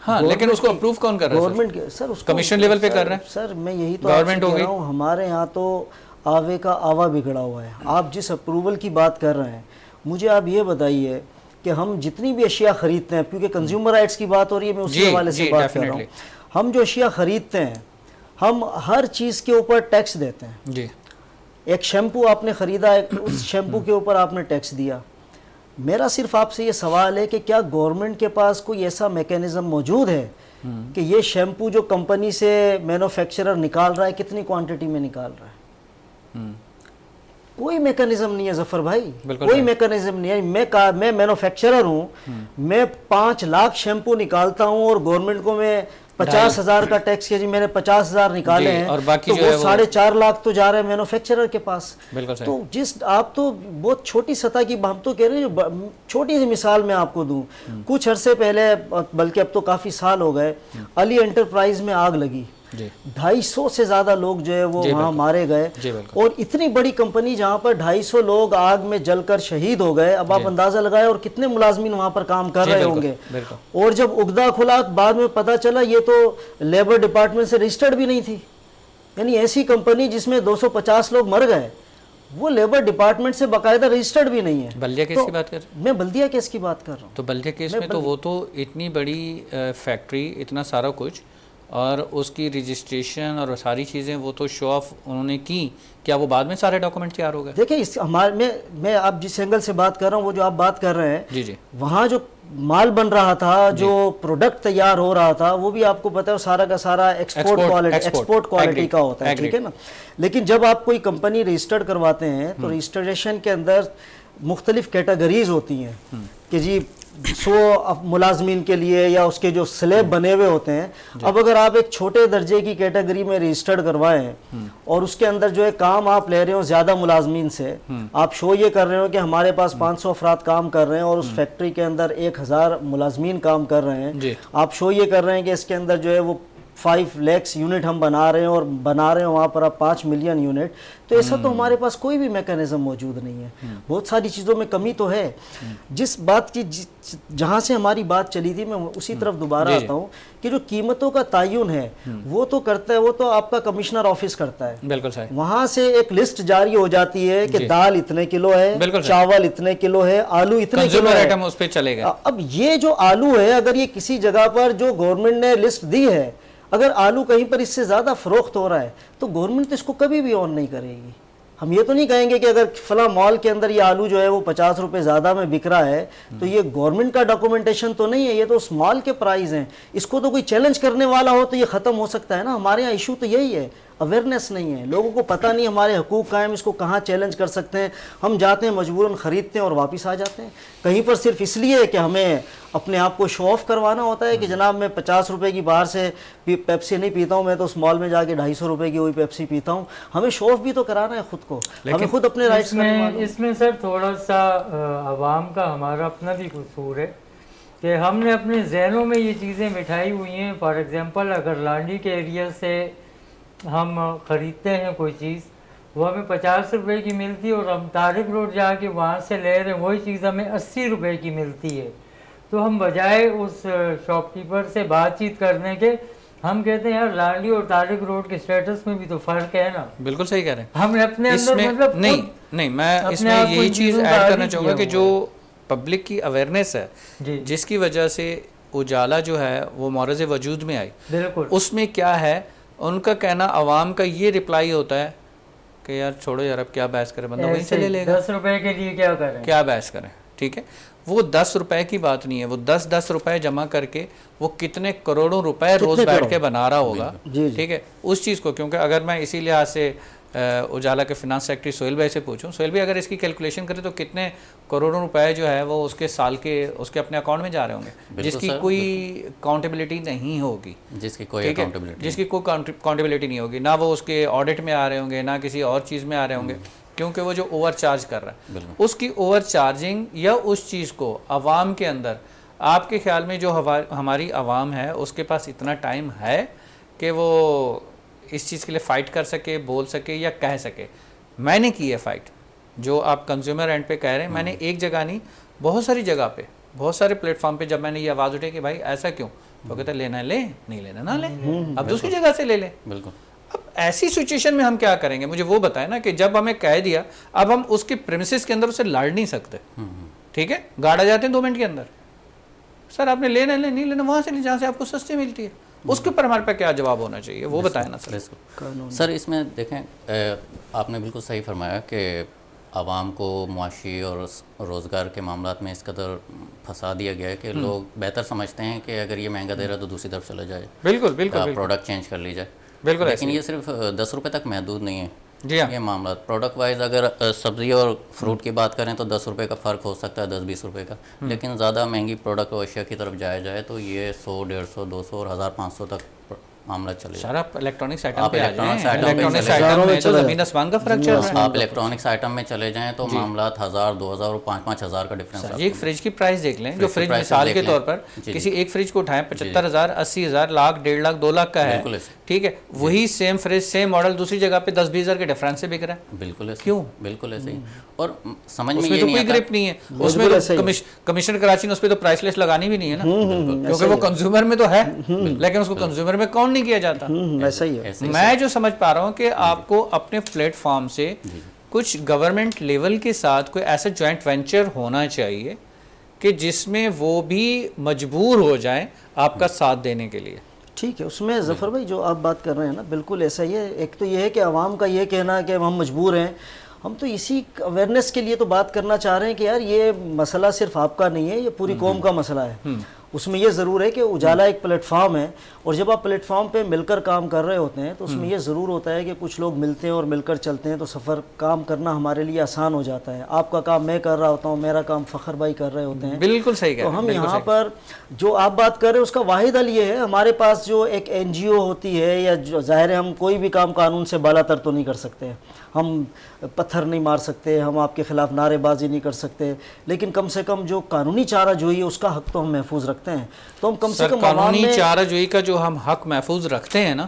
ہاں, لیکن اس کو اپروو کون کر رہا ہے؟ گورنمنٹ کے سر, اس کمیشن لیول پہ کر رہے ہیں سر. میں یہی تو آپ سے کہہ رہا ہوں, ہمارے یہاں تو آوے کا آوا بگڑا ہوا ہے. آپ جس اپروول کی بات کر رہے ہیں, مجھے آپ یہ بتائیے کہ ہم جتنی بھی اشیاء خریدتے ہیں, کیونکہ کنزیومر رائٹس کی بات ہو رہی ہے, میں اسی حوالے سے بات کر رہا ہوں, ہم جو اشیاء خریدتے ہیں ہم ہر چیز کے اوپر ٹیکس دیتے ہیں. جی, ایک شیمپو آپ نے خریدا, اس شیمپو کے اوپر آپ نے ٹیکس دیا. میرا صرف آپ سے یہ سوال ہے کہ کیا گورنمنٹ کے پاس کوئی ایسا میکینزم موجود ہے کہ یہ شیمپو جو کمپنی سے مینوفیکچرر نکال رہا ہے کتنی کوانٹٹی میں نکال رہا ہے؟ کوئی میکانزم نہیں ہے ظفر بھائی, کوئی میکانزم نہیں ہے. میں مینوفیکچرر ہوں, میں 5 لاکھ شیمپو نکالتا ہوں اور گورنمنٹ کو میں 50,000 کا ٹیکس کیا, جی میں نے 50,000 نکالے ہیں, اور باقی تو وہ 4.5 لاکھ تو جا رہے ہیں مینوفیکچرر کے پاس. تو آپ تو بہت چھوٹی سطح کی, ہم تو کہہ رہے ہیں, چھوٹی سی مثال میں آپ کو دوں. کچھ عرصے پہلے, بلکہ اب تو کافی سال ہو گئے, علی انٹرپرائز میں آگ لگی, 250 سے زیادہ لوگ جو ہے وہ وہاں مارے گئے, اور اتنی بڑی کمپنی جہاں پر 250 لوگ آگ میں جل کر شہید ہو گئے. اب آپ اندازہ لگائے اور کتنے ملازمین وہاں پر کام کر رہے ہوں گے. اور جب اگدا کھلا بعد میں پتا چلا یہ تو لیبر ڈپارٹمنٹ سے رجسٹرڈ بھی نہیں تھی. یعنی ایسی کمپنی جس میں 250 لوگ مر گئے, وہ لیبر ڈپارٹمنٹ سے باقاعدہ رجسٹرڈ بھی نہیں ہے. بلدیہ کیس کی بات کر رہے ہیں؟ میں بلدیہ کیس کی بات کر رہا ہوں. تو بلدیہ کیس میں تو وہ تو اتنی بڑی فیکٹری, اتنا سارا کچھ, اور اس کی رجسٹریشن اور ساری چیزیں وہ تو شو آف انہوں نے کی, کیا وہ بعد میں سارے ڈاکومنٹ تیار ہو گئے؟ دیکھیں میں آپ جس اینگل سے بات کر رہا ہوں, وہ جو آپ بات کر رہے ہیں, جی وہاں جو مال بن رہا تھا, جو پروڈکٹ تیار ہو رہا تھا, وہ بھی آپ کو پتہ ہے سارا کا سارا ایکسپورٹ کوالٹی کا ہوتا ہے, ٹھیک ہے نا. لیکن جب آپ کوئی کمپنی رجسٹرڈ کرواتے ہیں تو رجسٹریشن کے اندر مختلف کیٹیگریز ہوتی ہیں کہ جی 100 ملازمین کے لیے یا اس کے جو سلیب بنے ہوئے ہوتے ہیں. اب اگر آپ ایک چھوٹے درجے کی کیٹیگری میں رجسٹرڈ کروائیں اور اس کے اندر جو ہے کام آپ لے رہے ہو زیادہ ملازمین سے, آپ شو یہ کر رہے ہو کہ ہمارے پاس 500 افراد کام کر رہے ہیں اور اس فیکٹری کے اندر 1000 ملازمین کام کر رہے ہیں, آپ شو یہ کر رہے ہیں کہ اس کے اندر جو ہے وہ 5 lakhs یونٹ ہم بنا رہے ہیں اور بنا رہے ہیں وہاں پر اب 5 ملین یونٹ, تو ایسا تو ہمارے پاس کوئی بھی میکانزم موجود نہیں ہے. بہت ساری چیزوں میں کمی تو ہے. جس بات کی جہاں سے ہماری بات چلی تھی, میں اسی طرف دوبارہ آتا ہوں کہ جو قیمتوں کا تعین ہے وہ تو کرتا ہے, وہ تو آپ کا کمشنر آفس کرتا ہے. بالکل صحیح. وہاں سے ایک لسٹ جاری ہو جاتی ہے کہ دال اتنے کلو ہے, چاول اتنے کلو ہے, آلو اتنے کلو ہے, اس پہ چلے گا. اب یہ جو آلو ہے, اگر یہ کسی جگہ پر جو گورنمنٹ نے لسٹ دی ہے, اگر آلو کہیں پر اس سے زیادہ فروخت ہو رہا ہے تو گورنمنٹ تو اس کو کبھی بھی آن نہیں کرے گی. ہم یہ تو نہیں کہیں گے کہ اگر فلاں مال کے اندر یہ آلو جو ہے وہ 50 روپے زیادہ میں بک رہا ہے تو یہ گورنمنٹ کا ڈاکومنٹیشن تو نہیں ہے, یہ تو اس مال کے پرائز ہیں. اس کو تو کوئی چیلنج کرنے والا ہو تو یہ ختم ہو سکتا ہے نا. ہمارے یہاں ایشو تو یہی ہے, اویئرنیس نہیں ہے, لوگوں کو پتہ نہیں ہمارے حقوق قائم, اس کو کہاں چیلنج کر سکتے ہیں. ہم جاتے ہیں مجبوراً خریدتے ہیں اور واپس آ جاتے ہیں, کہیں پر صرف اس لیے کہ ہمیں اپنے آپ کو شو آف کروانا ہوتا ہے کہ جناب میں 50 روپے کی باہر سے پیپسی نہیں پیتا ہوں, میں تو اس مال میں جا کے 250 روپے کی وہی پیپسی پیتا ہوں. ہمیں شو آف بھی تو کرانا ہے خود کو, ہمیں خود اپنے رائٹس اس میں سر تھوڑا سا عوام کا ہمارا اپنا بھی قصور ہے کہ ہم نے اپنے ذہنوں میں یہ چیزیں بٹھائی ہوئی ہیں. فار ایگزامپل اگر لانڈی کے ایریا سے ہم خریدتے ہیں کوئی چیز, وہ ہمیں 50 روپے کی ملتی ہے اور ہم طارق روڈ جا کے وہاں سے لے رہے ہیں, وہی چیز ہمیں 80 روپے کی ملتی ہے. تو ہم بجائے اس شاپ کیپر سے بات چیت کرنے کے ہم کہتے ہیں یار لانڈی اور طارق روڈ کے سٹیٹس میں بھی تو فرق ہے نا. بالکل صحیح کہہ رہے ہیں. ہم نے اپنے اندر مطلب نہیں میں اس میں یہی چیز ایڈ کرنا چاہوں گا کہ جو پبلک کی اویئرنیس ہے جس کی وجہ سے اجالا جو ہے وہ معرض وجود میں آئی, بالکل اس میں کیا ہے ان کا کہنا, عوام کا یہ رپلائی ہوتا ہے کہ یار چھوڑو یار اب کیا بحث کریں, بندہ وہیں سے لے لے گا, 10 روپے کے لیے کیا کریں, کیا بحث کریں. ٹھیک ہے, وہ 10 روپے کی بات نہیں ہے, وہ 10 روپے جمع کر کے وہ کتنے کروڑوں روپے روز بیٹھ کے بنا رہا ہوگا. ٹھیک ہے, اس چیز کو, کیونکہ اگر میں اسی لحاظ سے اجالا کے فنانس سیکرٹری سہیل بھائی سے پوچھوں، سہیل بھائی اگر اس کی کیلکولیشن کریں تو کتنے کروڑوں روپے جو ہے وہ اس کے سال کے اس کے اپنے اکاؤنٹ میں جا رہے ہوں گے، جس کی کوئی اکاؤنٹیبلٹی نہیں ہوگی، جس کی کوئی اکاؤنٹیبلٹی نہیں ہوگی، نہ وہ اس کے آڈٹ میں آ رہے ہوں گے، نہ کسی اور چیز میں آ رہے ہوں گے، کیونکہ وہ جو اوور چارج کر رہا ہے اس کی اوور چارجنگ یا اس چیز کو عوام کے اندر، آپ کے خیال میں جو ہماری عوام ہے اس کے پاس اتنا ٹائم ہے کہ وہ اس چیز کے لیے فائٹ کر سکے، بول سکے یا کہہ سکے؟ میں نے کی ہے فائٹ، جو آپ کنزیومر اینڈ پہ کہہ رہے ہیں، میں نے ایک جگہ نہیں بہت ساری جگہ پہ، بہت سارے پلیٹ فارم پہ جب میں نے یہ آواز اٹھائی کہ بھائی ایسا کیوں، تو کہتے ہیں لینا ہے لیں، نہیں لینا نہ لیں، اب دوسری جگہ سے لے لیں۔ بالکل۔ اب ایسی سچویشن میں ہم کیا کریں گے؟ مجھے وہ بتائیں نا کہ جب ہمیں کہہ دیا، اب ہم اس کے پریمیسز کے اندر اسے لڑ نہیں سکتے، ٹھیک ہے، گاڑا جاتے ہیں 2 منٹ کے اندر، سر آپ نے لینا ہے لیں، نہیں لینا وہاں سے لیں جہاں سے آپ کو سستی ملتی ہے، اس کے اوپر ہمارے پہ کیا جواب ہونا چاہیے وہ بتائیں نا سر۔ سر اس میں دیکھیں آپ نے بالکل صحیح فرمایا کہ عوام کو معاشی اور روزگار کے معاملات میں اس قدر پھنسا دیا گیا ہے کہ لوگ بہتر سمجھتے ہیں کہ اگر یہ مہنگا دے رہا ہے تو دوسری طرف چلا جائے، بالکل بالکل پروڈکٹ چینج کر لی جائے، بالکل۔ لیکن یہ صرف 10 روپے تک محدود نہیں ہے جی ہاں، یہ معاملات، پروڈکٹ وائز اگر سبزی اور فروٹ کی بات کریں تو 10 روپے کا فرق ہو سکتا ہے، 10-20 روپے کا، لیکن زیادہ مہنگی پروڈکٹ و اشیاء کی طرف جایا جائے تو یہ 100, 150, 200 اور 1500 تک معاملہ چلے سر آپ الیکٹرانکس آئٹم آپ پہ آ electronics جائیں، item پہ الیکٹرانکس چلے آئٹم میں تو زمین آسمان کا فرق چل رہا ہے۔ آپ الیکٹرانکس آئٹم میں چلے جائیں تو معاملات 1000, 2000 اور 5,000 کا ڈفرینس ہے۔ ایک فریج کی پرائس دیکھ لیں، جو فریج مثال کے طور پر کسی ایک فریج کو اٹھائیں 75,000, 80,000, لاکھ, 1.5 لاکھ, 2 لاکھ کا ہے، ٹھیک ہے، وہی سیم فریج سیم ماڈل دوسری جگہ پہ 10-20 ہزار کے ڈفرینس سے بک رہا ہے۔ بالکل کیوں؟ بالکل ایسے ہی، اور سمجھ میں اس میں یہ تو نہیں کوئی آتا، گرپ نہیں ہے، اس میں تو کمیشنر کراچی نے اس پہ تو پرائس لسٹ لگانی بھی نہیں ہے نا، کیونکہ وہ کنزیومر میں تو ہے، لیکن اس کو کنزیومر میں کاؤنٹ نہیں کیا جاتا۔ ایسا ہی ہے۔ میں جو سمجھ پا رہا ہوں کہ آپ کو اپنے پلیٹ فارم سے کچھ گورنمنٹ لیول کے ساتھ کوئی ایسا جوائنٹ وینچر ہونا چاہیے کہ جس میں وہ بھی مجبور ہو جائیں آپ کا ساتھ دینے کے لیے۔ ٹھیک ہے، اس میں ظفر بھائی جو آپ بات کر رہے ہیں نا بالکل ایسا ہی ہے۔ ایک تو یہ ہے کہ عوام کا یہ کہنا ہے کہ ہم مجبور ہیں، ہم تو اسی اویئرنیس کے لیے تو بات کرنا چاہ رہے ہیں کہ یار یہ مسئلہ صرف آپ کا نہیں ہے، یہ پوری قوم کا مسئلہ ہے۔ اس میں یہ ضرور ہے کہ اجالا ایک پلیٹ فارم ہے، اور جب آپ پلیٹ فارم پہ مل کر کام کر رہے ہوتے ہیں تو اس میں یہ ضرور ہوتا ہے کہ کچھ لوگ ملتے ہیں اور مل کر چلتے ہیں تو سفر کام کرنا ہمارے لیے آسان ہو جاتا ہے۔ آپ کا کام میں کر رہا ہوتا ہوں، میرا کام فخر بھائی کر رہے ہوتے ہیں، بالکل صحیح کہہ رہے ہیں۔ تو ہم یہاں پر جو آپ بات کر رہے ہیں اس کا واحد حل یہ ہے، ہمارے پاس جو ایک NGO ہوتی ہے، یا جو ظاہر ہے ہم کوئی بھی کام قانون سے بالا تر تو نہیں کر سکتے، ہم پتھر نہیں مار سکتے، ہم آپ کے خلاف نعرے بازی نہیں کر سکتے، لیکن کم سے کم جو قانونی چارہ جوئی ہے اس کا حق تو ہم محفوظ رکھتے ہیں۔ تو ہم کم سے کم قانونی چارہ جوئی کا جو ہم حق محفوظ رکھتے ہیں نا،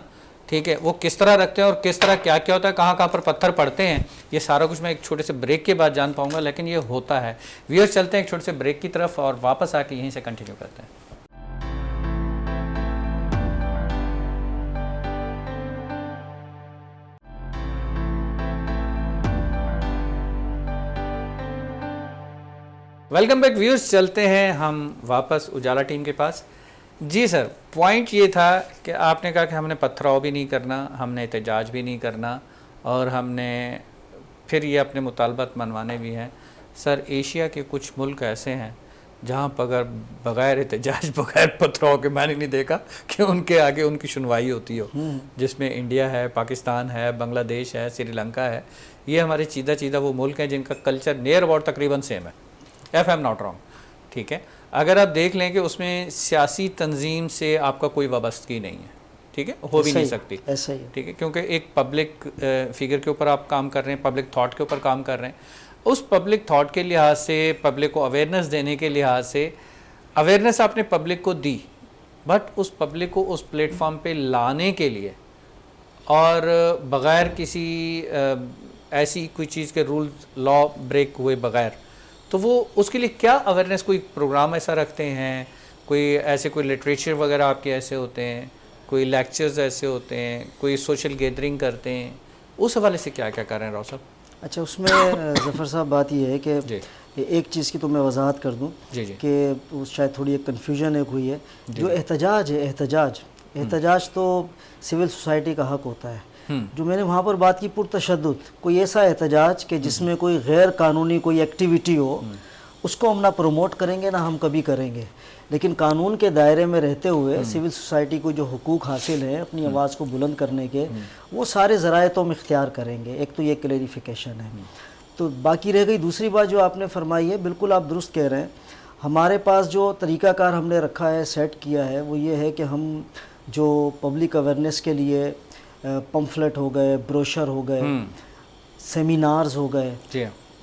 ٹھیک ہے، وہ کس طرح رکھتے ہیں اور کس طرح کیا کیا ہوتا ہے، کہاں کہاں پر پتھر پڑتے ہیں، یہ سارا کچھ میں ایک چھوٹے سے بریک کے بعد جان پاؤں گا، لیکن یہ ہوتا ہے۔ ویئرز چلتے ہیں ایک چھوٹے سے بریک کی طرف اور واپس آ کے یہیں سے کنٹینیو کرتے ہیں۔ ویلکم بیک ویورز، چلتے ہیں ہم واپس اجالا ٹیم کے پاس۔ جی سر، پوائنٹ یہ تھا کہ آپ نے کہا کہ ہم نے پتھراؤ بھی نہیں کرنا، ہم نے احتجاج بھی نہیں کرنا، اور ہم نے پھر یہ اپنے مطالبات منوانے بھی ہیں۔ سر ایشیا کے کچھ ملک ایسے ہیں جہاں پر بغیر احتجاج بغیر پتھراؤ کے میں نے نہیں دیکھا کہ ان کے آگے ان کی سنوائی ہوتی ہو، جس میں انڈیا ہے، پاکستان ہے، بنگلہ دیش ہے، سری لنکا ہے۔ یہ ہمارے چیدہ وہ ملک ہیں جن کا کلچر نیئر اباؤٹ تقریباً سیم ہے، ایف ایم ناٹ رانگ، ٹھیک ہے۔ اگر آپ دیکھ لیں کہ اس میں سیاسی تنظیم سے آپ کا کوئی وابستگی نہیں ہے، ٹھیک ہے، ہو بھی نہیں سکتی، ایسا ہی، ٹھیک ہے، کیونکہ ایک پبلک فگر کے اوپر آپ کام کر رہے ہیں، پبلک تھاٹ کے اوپر کام کر رہے ہیں۔ اس پبلک تھاٹ کے لحاظ سے، پبلک کو اویئرنیس دینے کے لحاظ سے، اویئرنیس آپ نے پبلک کو دی، بٹ اس پبلک کو اس پلیٹ فارم پہ لانے کے لیے اور بغیر کسی ایسی کوئی چیز کے رول لا بریک ہوئے بغیر، تو وہ اس کے لیے کیا اویئرنیس، کوئی پروگرام ایسا رکھتے ہیں، کوئی ایسے کوئی لٹریچر وغیرہ آپ کے ایسے ہوتے ہیں، کوئی لیکچرز ایسے ہوتے ہیں، کوئی سوشل گیدرنگ کرتے ہیں، اس حوالے سے کیا کیا کر رہے ہیں راؤ صاحب؟ اچھا، اس میں ظفر صاحب بات یہ ہے کہ ایک چیز کی تو میں وضاحت کر دوں کہ شاید تھوڑی ایک کنفیوژن ایک ہوئی ہے۔ جو احتجاج ہے، احتجاج تو سول سوسائٹی کا حق ہوتا ہے۔ جو میں نے وہاں پر بات کی پرتشدد، کوئی ایسا احتجاج کہ جس میں کوئی غیر قانونی کوئی ایکٹیویٹی ہو، اس کو ہم نہ پروموٹ کریں گے نہ ہم کبھی کریں گے۔ لیکن قانون کے دائرے میں رہتے ہوئے سول سوسائٹی کو جو حقوق حاصل ہیں اپنی آواز کو بلند کرنے کے، وہ سارے ذرائع تو ہم اختیار کریں گے. ایک تو یہ کلیریفیکیشن ہے. تو باقی رہ گئی دوسری بات جو آپ نے فرمائی ہے، بالکل آپ درست کہہ رہے ہیں. ہمارے پاس جو طریقہ کار ہم نے رکھا ہے، سیٹ کیا ہے، وہ یہ ہے کہ ہم جو پبلک اویئرنیس کے لیے پمفلٹ ہو گئے، بروشر ہو گئے، سیمینارز ہو گئے.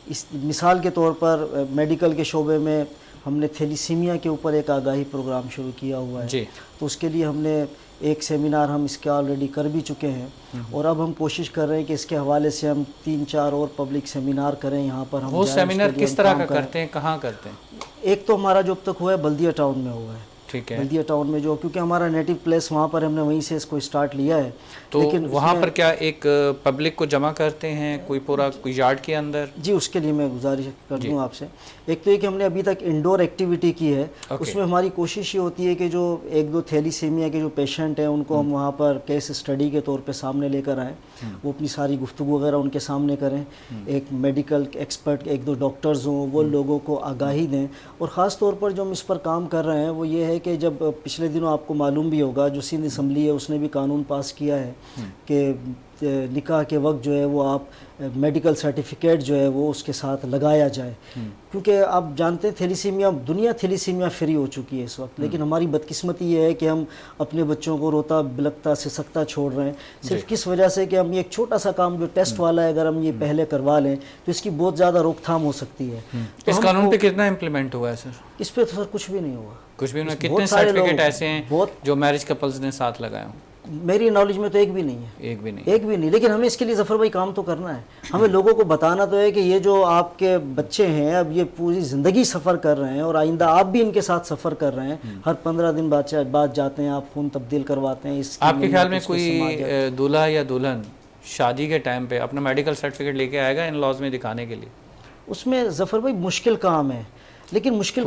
اس مثال کے طور پر میڈیکل کے شعبے میں ہم نے تھیلیسیمیا کے اوپر ایک آگاہی پروگرام شروع کیا ہوا ہے. تو اس کے لیے ہم نے ایک سیمینار ہم اس کے آلریڈی کر بھی چکے ہیں، اور اب ہم کوشش کر رہے ہیں کہ اس کے حوالے سے ہم 3-4 اور پبلک سیمینار کریں. یہاں پر ہم وہ سیمینار کس طرح کا کرتے ہیں، کہاں کرتے ہیں؟ ایک تو ہمارا جو اب تک ہوا ہے بلدیہ ٹاؤن میں ہوا ہے. بلدیہ ٹاؤن میں جو، کیونکہ ہمارا نیٹو پلیس وہاں پر ہم نے وہیں سے اس کو اسٹارٹ لیا ہے. تو لیکن وہاں پر کیا ایک پبلک کو جمع کرتے ہیں کوئی پورا کوئی یارڈ کے اندر؟ جی اس کے لیے میں گزارش کر دوں آپ سے. ایک تو یہ کہ ہم نے ابھی تک انڈور ایکٹیویٹی کی ہے. اس میں ہماری کوشش یہ ہوتی ہے کہ جو 1-2 تھیلیسیمیا کے جو پیشنٹ ہیں ان کو ہم وہاں پر کیس اسٹڈی کے طور پہ سامنے لے کر آئیں، وہ اپنی ساری گفتگو وغیرہ ان کے سامنے کریں. ایک میڈیکل ایکسپرٹ 1-2 ڈاکٹرز ہوں، وہ لوگوں کو آگاہی دیں. اور خاص طور پر جو ہم اس پر کام کر رہے ہیں وہ یہ ہے کہ جب پچھلے دنوں آپ کو معلوم بھی ہوگا جو سندھ اسمبلی ہے اس نے بھی قانون پاس کیا ہے کہ نکاح کے وقت جو ہے وہ آپ میڈیکل سرٹیفکیٹ جو ہے وہ اس کے ساتھ لگایا جائے. کیونکہ آپ جانتے ہیں تھیلیسیمیا، دنیا تھیلیسیمیا فری ہو چکی ہے اس وقت، لیکن ہماری بدقسمتی یہ ہے کہ ہم اپنے بچوں کو روتا بلکتا سسکتا چھوڑ رہے ہیں صرف کس وجہ سے کہ ہم یہ ایک چھوٹا سا کام جو ٹیسٹ والا ہے اگر ہم یہ پہلے کروا لیں تو اس کی بہت زیادہ روک تھام ہو سکتی ہے. اس قانون پہ کتنا امپلیمنٹ ہوا ہے سر؟ اس پہ تو سر کچھ بھی نہیں ہوا. کچھ بھی نہیں. کتنے سرٹیفکیٹ ایسے ہیں جو میرج کپلز نے ساتھ لگائے ہوں؟ میری نالج میں تو ایک بھی نہیں ہے. ایک بھی نہیں. لیکن ہمیں اس کے لیے ظفر بھائی کام تو کرنا ہے. ہمیں لوگوں کو بتانا تو ہے کہ یہ جو آپ کے بچے ہیں اب یہ پوری زندگی سفر کر رہے ہیں اور آئندہ آپ بھی ان کے ساتھ سفر کر رہے ہیں. ہر 15 دن بعد جاتے ہیں آپ خون تبدیل کرواتے ہیں. آپ کے خیال میں کوئی دولہا یا دلہن شادی کے ٹائم پہ اپنا میڈیکل سرٹیفکیٹ لے کے آئے گا ان لاز میں دکھانے کے لیے؟ اس میں ظفر بھائی مشکل کام ہے، لیکن مشکل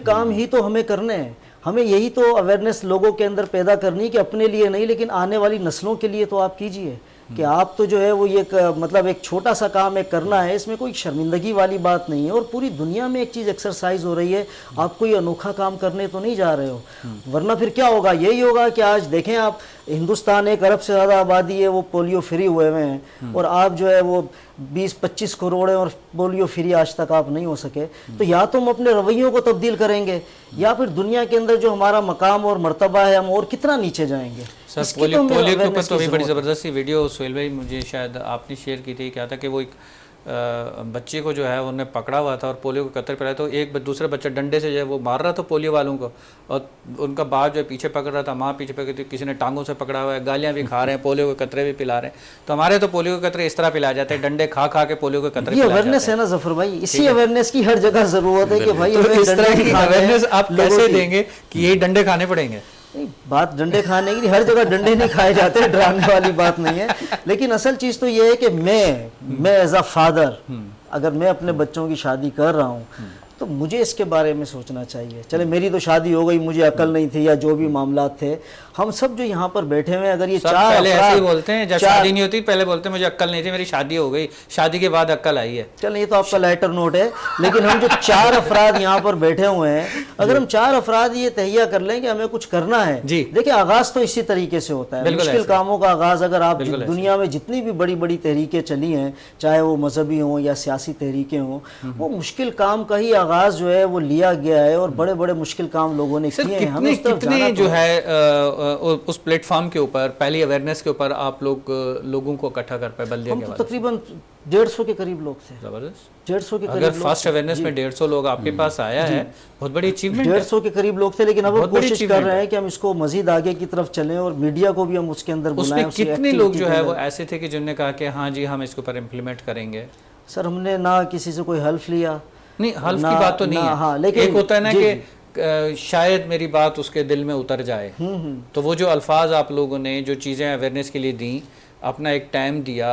کام ہی تو ہمیں کرنے ہیں. ہمیں یہی تو اویئرنیس لوگوں کے اندر پیدا کرنی کہ اپنے لیے نہیں لیکن آنے والی نسلوں کے لیے تو آپ کیجئے کہ آپ تو جو ہے وہ یہ مطلب ایک چھوٹا سا کام ایک کرنا ہے، اس میں کوئی شرمندگی والی بات نہیں ہے. اور پوری دنیا میں ایک چیز ایکسرسائز ہو رہی ہے، آپ کوئی انوکھا کام کرنے تو نہیں جا رہے ہو. ورنہ پھر کیا ہوگا؟ یہی ہوگا کہ آج دیکھیں آپ ہندوستان 1 ارب سے زیادہ آبادی ہے وہ پولیو فری ہوئے ہوئے ہیں، اور آپ جو ہے وہ 20-25 کروڑ ہیں اور پولیو فری آج تک آپ نہیں ہو سکے. تو یا تو ہم اپنے رویوں کو تبدیل کریں گے یا پھر دنیا کے اندر جو ہمارا مقام اور مرتبہ ہے ہم اور کتنا نیچے جائیں گے. سر پولیو کے اوپر تو ابھی بڑی زبردست ویڈیو سہیل بھائی مجھے شاید آپ نے شیئر کی تھی، کیا تھا کہ وہ ایک بچے کو جو ہے انہوں نے پکڑا ہوا تھا اور پولیو کو قطر پلایا، تو ایک دوسرا بچہ ڈنڈے سے جو ہے وہ مار رہا تھا پولیو والوں کو، اور ان کا باپ جو ہے پیچھے پکڑ رہا تھا، ماں پیچھے پکڑ رہی، کسی نے ٹانگوں سے پکڑا ہوا ہے، گالیاں بھی کھا رہے ہیں، پولیو کے قطرے بھی پلا رہے ہیں. تو ہمارے تو پولیو کے قطرے اس طرح پلا جاتے ہیں، ڈنڈے کھا کھا کے پولیو کے قطرے. یہ اویئرنیس ہے نا ظفر بھائی، اسی اویئرنیس کی ہر جگہ ضرورت ہے کہ بھائی اس طرح کی اویئرنیس آپ کیسے دیں گے کہ یہی ڈنڈے کھانے پڑیں گے؟ بات ڈنڈے کھانے کی، ہر جگہ ڈنڈے نہیں کھائے جاتے، ڈرانے والی بات نہیں ہے. لیکن اصل چیز تو یہ ہے کہ میں ایز اے فادر اگر میں اپنے بچوں کی شادی کر رہا ہوں تو مجھے اس کے بارے میں سوچنا چاہیے. چلے میری تو شادی ہو گئی، مجھے عقل نہیں تھی یا جو بھی معاملات تھے، ہم سب جو یہاں پر بیٹھے ہوئے اگر یہ 4 پہلے ایسے ہی بولتے ہیں جب شادی نہیں ہوتی پہلے بولتے ہیں مجھے عقل نہیں تھی، میری شادی ہو گئی، شادی کے بعد عقل آئی ہے. چلیں یہ تو آپ کا لائٹر نوٹ ہے، لیکن ہم جو 4 افراد یہاں پر بیٹھے ہوئے ہیں اگر ہم 4 افراد یہ تہیہ کر لیں کہ ہمیں کچھ کرنا ہے. دیکھیں آغاز تو اسی طریقے سے ہوتا ہے، مشکل کاموں کا آغاز. اگر آپ دنیا میں جتنی بھی بڑی بڑی تحریکیں چلی ہیں چاہے وہ مذہبی ہوں یا سیاسی تحریکیں ہوں، وہ مشکل کام کا ہی آغاز جو ہے وہ لیا گیا ہے اور بڑے بڑے مشکل کام لوگوں نے کیے ہیں. ہمیں کتنے جو ہے اس پلیٹ فارم کے اوپر پہلی اویئرنیس کے اوپر آپ لوگوں کو اکٹھا کر پائے بلدیہ کے بعد؟ تقریباً 150 کے قریب لوگ تھے. زبردست. 150 کے قریب. اگر فرسٹ اویئرنیس میں 150 لوگ آپ کے پاس آیا ہے بہت بڑی اچیومنٹ ہے. 150 کے قریب لوگ تھے، لیکن اب ہم کوشش کر رہے ہیں کہ ہم اس کو مزید آگے کی طرف چلیں اور میڈیا کو بھی ہم اس کے اندر بلائیں. اس میں کتنے لوگ جو ہے وہ ایسے تھے کہ جنہوں نے کہا کہ ہاں جی ہم اس کے اوپر امپلیمنٹ کریں گے؟ سر ہم نے نہ کسی سے کوئی حلف لیا. نہیں حلف کی بات تو نہیں ہے، ایک ہوتا ہے نا کہ شاید میری بات اس کے دل میں اتر جائے، تو وہ جو الفاظ آپ لوگوں نے جو چیزیں اویئرنیس کے لیے دیں، اپنا ایک ٹائم دیا،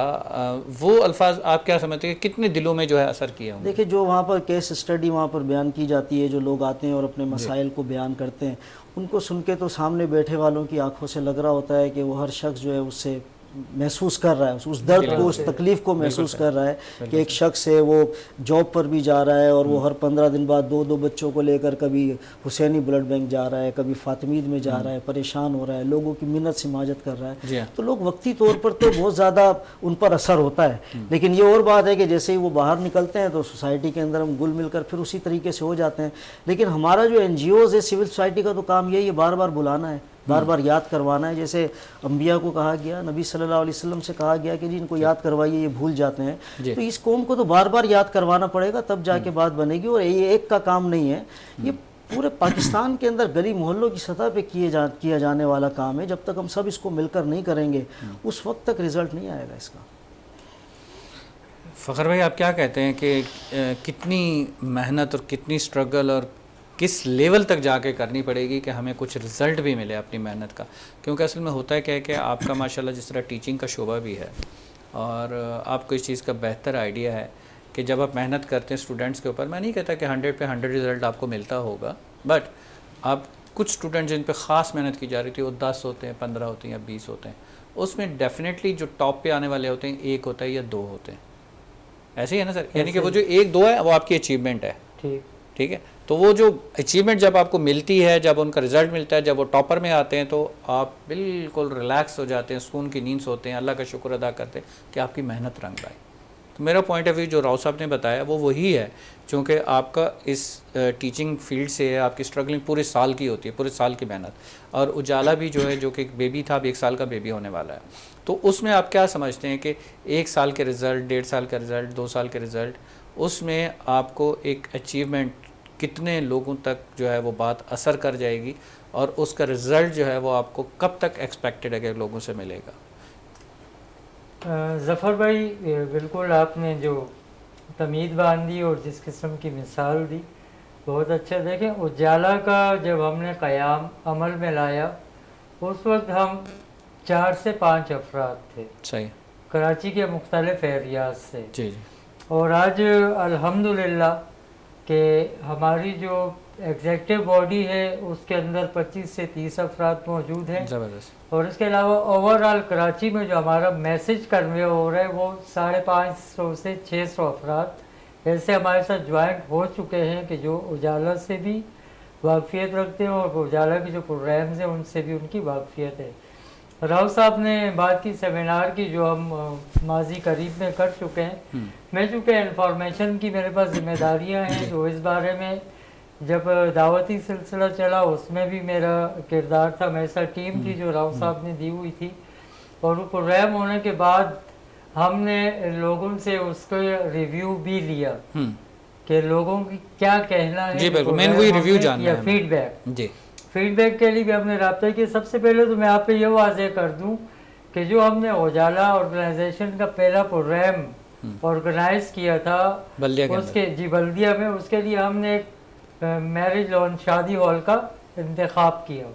وہ الفاظ آپ کیا سمجھتے ہیں کتنے دلوں میں جو ہے اثر کیا ہوں؟ دیکھیں جو وہاں پر کیس اسٹڈی وہاں پر بیان کی جاتی ہے، جو لوگ آتے ہیں اور اپنے مسائل کو بیان کرتے ہیں، ان کو سن کے تو سامنے بیٹھے والوں کی آنکھوں سے لگ رہا ہوتا ہے کہ وہ ہر شخص جو ہے اس سے محسوس کر رہا ہے، اس درد کو، اس تکلیف کو محسوس کر رہا ہے کہ ایک شخص ہے وہ جاب پر بھی جا رہا ہے اور وہ ہر 15 دن بعد 2 بچوں کو لے کر کبھی حسینی بلڈ بینک جا رہا ہے، کبھی فاطمید میں جا رہا ہے، پریشان ہو رہا ہے، لوگوں کی منت سماجت کر رہا ہے. تو لوگ وقتی طور پر تو بہت زیادہ ان پر اثر ہوتا ہے، لیکن یہ اور بات ہے کہ جیسے ہی وہ باہر نکلتے ہیں تو سوسائٹی کے اندر ہم گل مل کر پھر اسی طریقے سے ہو جاتے ہیں. لیکن ہمارا جو این جی اوز ہے، سول سوسائٹی کا تو کام یہی ہے بار بار بلانا ہے، بار بار یاد کروانا ہے. جیسے انبیاء کو کہا گیا، نبی صلی اللہ علیہ وسلم سے کہا گیا کہ جی ان کو یاد کروائیے، یہ بھول جاتے ہیں. تو اس قوم کو تو بار بار یاد کروانا پڑے گا، تب جا کے بات بنے گی. اور یہ ایک کا کام نہیں ہے، یہ پورے پاکستان کے اندر گلی محلوں کی سطح پہ کیا جانے والا کام ہے. جب تک ہم سب اس کو مل کر نہیں کریں گے اس وقت تک رزلٹ نہیں آئے گا اس کا. فخر بھائی آپ کیا کہتے ہیں کہ کتنی محنت اور کتنی سٹرگل اور کس لیول تک جا کے کرنی پڑے گی کہ ہمیں کچھ رزلٹ بھی ملے اپنی محنت کا؟ کیونکہ اصل میں ہوتا ہے کیا ہے کہ آپ کا ماشاءاللہ جس طرح ٹیچنگ کا شعبہ بھی ہے اور آپ کو اس چیز کا بہتر آئیڈیا ہے کہ جب آپ محنت کرتے ہیں اسٹوڈنٹس کے اوپر، میں نہیں کہتا کہ 100 پہ 100 رزلٹ آپ کو ملتا ہوگا، بٹ آپ کچھ اسٹوڈنٹ جن پہ خاص محنت کی جا رہی تھی وہ 10 ہوتے ہیں، 15 ہوتے ہیں یا 20 ہوتے ہیں، اس میں ڈیفینیٹلی جو ٹاپ پہ آنے والے ہوتے ہیں 1 ہوتا ہے یا 2 ہوتے ہیں. ایسے ہی ہے نا سر؟ یعنی کہ وہ جو 1-2 ہے وہ آپ کی اچیومنٹ ہے. ٹھیک ہے، تو وہ جو اچیومنٹ جب آپ کو ملتی ہے، جب ان کا رزلٹ ملتا ہے، جب وہ ٹاپر میں آتے ہیں تو آپ بالکل ریلیکس ہو جاتے ہیں، سکون کی نیند سوتے ہیں، اللہ کا شکر ادا کرتے ہیں کہ آپ کی محنت رنگ لائی. تو میرا پوائنٹ آف ویو جو راؤ صاحب نے بتایا وہ وہی ہے، چونکہ آپ کا اس ٹیچنگ فیلڈ سے آپ کی اسٹرگلنگ پورے سال کی ہوتی ہے، پورے سال کی محنت. اور اجالا بھی جو ہے جو کہ ایک بیبی تھا، اب 1 سال کا بیبی ہونے والا ہے، تو اس میں آپ کیا سمجھتے ہیں کہ 1 سال کے رزلٹ، 1.5 سال کا رزلٹ، 2 سال کے رزلٹ، اس میں آپ کو ایک اچیومنٹ کتنے لوگوں تک جو ہے وہ بات اثر کر جائے گی اور اس کا رزلٹ جو ہے وہ آپ کو کب تک ایکسپیکٹڈ ہے کہ لوگوں سے ملے گا؟ ظفر بھائی بالکل آپ نے جو تمید باندھی اور جس قسم کی مثال دی بہت اچھا. دیکھیں اجالا کا جب ہم نے قیام عمل میں لایا اس وقت ہم 4 سے 5 افراد تھے، صحیح، کراچی کے مختلف ایریاز سے. جی. اور آج الحمدللہ کہ ہماری جو ایگزیکٹو باڈی ہے اس کے اندر 25 سے 30 افراد موجود ہیں. زبردست. اور اس کے علاوہ اوور آل کراچی میں جو ہمارا میسج کنوے ہو رہا ہے وہ 550 سے 600 افراد ایسے ہمارے ساتھ جوائنٹ ہو چکے ہیں کہ جو اجالا سے بھی واقفیت رکھتے ہیں اور اجالا کے جو پروگرامز ہیں ان سے بھی ان کی واقفیت ہے. راؤ صاحب نے بات کی سیمینار کی جو ہم ماضی قریب میں کر چکے ہیں. میں چونکہ انفارمیشن کی میرے پاس ذمہ داریاں ہیں تو اس بارے میں جب دعوتی سلسلہ چلا اس میں بھی میرا کردار تھا. میرے ساتھ ٹیم تھی جو راؤ صاحب نے دی ہوئی تھی اور وہ پروگرام ہونے کے بعد ہم نے لوگوں سے اس کا ریویو بھی لیا کہ لوگوں کی کیا کہنا ہے. جی بالکل، میں وہی ریویو جاننا ہے. فیڈ بیک، جی فیڈ بیک کے لیے بھی ہم نے رابطہ کیا. سب سے پہلے تو میں آپ پہ یہ واضح کر دوں کہ جو ہم نے اجالا آرگنائزیشن کا پہلا پروگرام آرگنائز کیا تھا اس کے بلدیہ میں، اس کے لیے ہم نے ایک میرج لان شادی ہال کا انتخاب کیا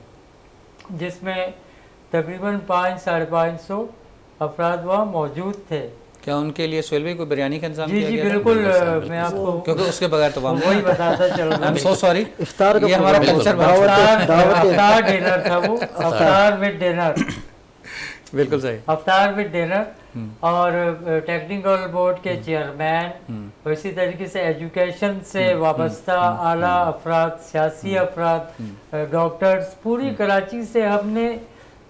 جس میں تقریباً 500-550 افراد وہاں موجود تھے. کیا ان کے لیے سہیل بھائی کوئی بریانی کا انتظام کیا گیا؟ جی بالکل، میں آپ کو کیونکہ اس کے بغیر تو وہی بتاتا چل رہا I'm so sorry. افطار کا یہ ہمارا کلچر افطار ڈنر تھا، وہ افطار وتھ ڈنر. بالکل صحیح، افطار وتھ ڈنر. اور ٹیکنیکل بورڈ کے چیئرمین، اسی طریقے سے ایجوکیشن سے وابستہ اعلیٰ افراد، سیاسی افراد، ڈاکٹرز، پوری کراچی سے ہم نے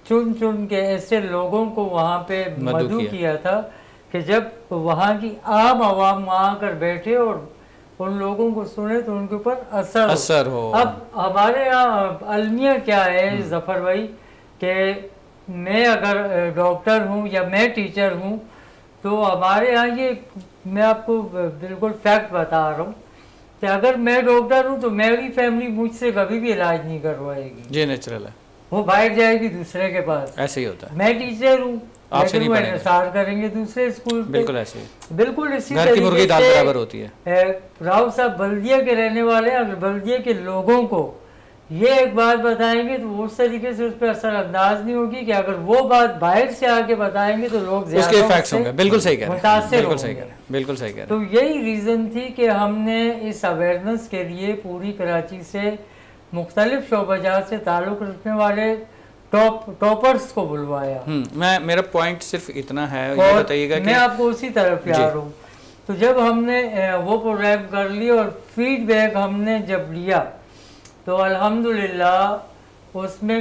چن کے ایسے لوگوں کو وہاں پہ مدعو کیا تھا کہ جب وہاں کی عام عوام وہاں کر بیٹھے اور ان لوگوں کو سنے تو ان کے اوپر اثر ہو. اب ہمارے یہاں المیہ کیا ہے ظفر بھائی کہ میں اگر ڈاکٹر ہوں یا میں ٹیچر ہوں تو ہمارے یہاں یہ میں آپ کو بالکل فیکٹ بتا رہا ہوں کہ اگر میں ڈاکٹر ہوں تو میری فیملی مجھ سے کبھی بھی علاج نہیں کروائے گی. جی نیچرل ہے، وہ باہر جائے گی دوسرے کے پاس. ایسے ہی ہوتا ہے. میں ٹیچر ہوں، آپ سے نہیں پڑھیں گے، انحصار کریں گے دوسرے اسکول پہ. بالکل ایسے ہی، بالکل اسی گھر کی مرغی دال برابر ہوتی ہے. راؤ صاحب بلدیہ کے رہنے والے ہیں، اگر بلدیہ کے لوگوں کو یہ ایک بات بتائیں گے تو وہ اس طریقے سے اس پہ اثر انداز نہیں ہوگی کہ اگر وہ بات باہر سے آ کے بتائیں گے تو لوگ اس کے ایفیکٹس ہوں گے. بالکل صحیح کہہ رہے ہیں، متاثر بالکل صحیح کہہ رہے ہیں، بالکل صحیح کہہ رہے ہیں. تو یہی ریزن تھی کہ ہم نے اس اویئرنیس کے لیے پوری کراچی سے مختلف شعبہ جات سے تعلق رکھنے والے ٹاپرز کو بلوایا. میرا پوائنٹ صرف اتنا ہے، یہ اور بتائیے گا کہ میں آپ کو اسی طرف پیار ہوں. تو جب ہم نے وہ پروگرام کر لی اور فیڈ بیک ہم نے جب لیا تو الحمدللہ اس میں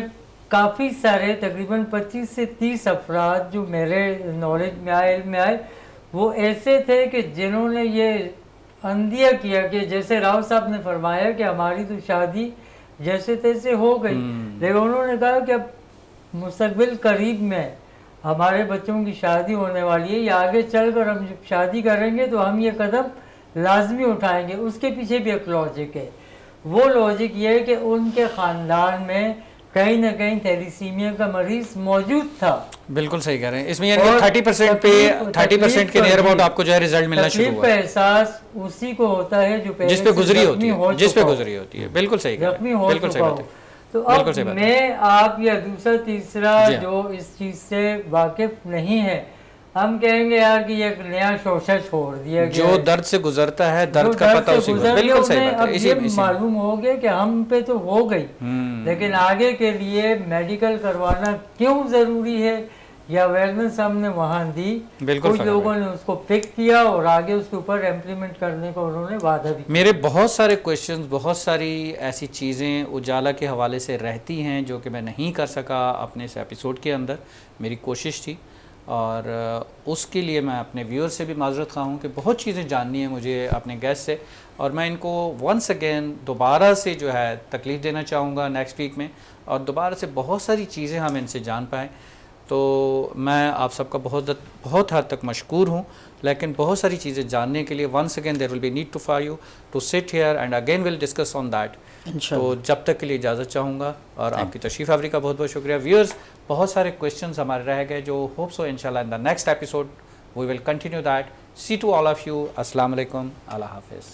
کافی سارے تقریباً 25 سے 30 افراد جو میرے نالج میں آئے، علم میں آئے، وہ ایسے تھے کہ جنہوں نے یہ اندیہ کیا کہ جیسے راؤ صاحب نے فرمایا کہ ہماری تو شادی جیسے تیسے ہو گئی، لیکن انہوں نے کہا کہ اب مستقبل قریب میں ہمارے بچوں کی شادی ہونے والی ہے، یا آگے چل کر ہم جب شادی کریں گے تو ہم یہ قدم لازمی اٹھائیں گے. اس کے پیچھے بھی ایک لاجک ہے. وہ لاجک یہ ہے کہ ان کے خاندان میں کہیں نہ کہیں تھیلیسیمیا کا مریض موجود تھا. بالکل صحیح کہہ رہے ہیں. اس میں یعنی 30% پہ 30% کے نیئر اباؤٹ آپ کو جو ہے رزلٹ ملنا شروع ہوا. تکلیف کا احساس اسی کو ہوتا ہے جو جس پہ گزری ہوتی ہے. بالکل صحیح کہہ رہے ہیں. بالکل صحیح بات ہے. تو اب میں آپ یا دوسرا تیسرا جو اس چیز سے واقف نہیں ہے، ہم کہیں گے یار کہ یہ ایک نیا شوشہ چھوڑ دیا گیا. جو درد سے گزرتا ہے درد کا پتہ اسی کو. بالکل صحیح بات ہے. اب یہ معلوم ہو گیا کہ ہم پہ تو ہو گئی، لیکن آگے کے لیے میڈیکل کروانا کیوں ضروری ہے یا اویئرنیس ہم نے وہاں دی. کچھ لوگوں نے اس کو پک کیا اور آگے اس کے اوپر امپلیمنٹ کرنے کو انہوں نے وعدہ بھی. میرے بہت سارے کویشچنز، بہت ساری ایسی چیزیں اجالا کے حوالے سے رہتی ہیں جو کہ میں نہیں کر سکا اپنے اس ایپیسوڈ کے اندر. میری کوشش تھی اور اس کے لیے میں اپنے ویور سے بھی معذرت خواہ ہوں کہ بہت چیزیں جاننی ہیں مجھے اپنے گیسٹ سے، اور میں ان کو ونس اگین دوبارہ سے جو ہے تکلیف دینا چاہوں گا نیکسٹ ویک میں، اور دوبارہ سے بہت ساری چیزیں ہم ان سے جان پائیں. تو میں آپ سب کا بہت حد تک مشکور ہوں، لیکن بہت ساری چیزیں جاننے کے لیے once again there will be need to for you to sit here and again will discuss on that. تو جب تک کے لیے اجازت چاہوں گا، اور آپ کی تشریف آوری کا بہت بہت شکریہ. ویورز، بہت سارے کویشچنز ہمارے رہ گئے جو ہوپ سو انشاءاللہ in the next episode we will continue that. See to all of you. السلام علیکم. اللہ حافظ.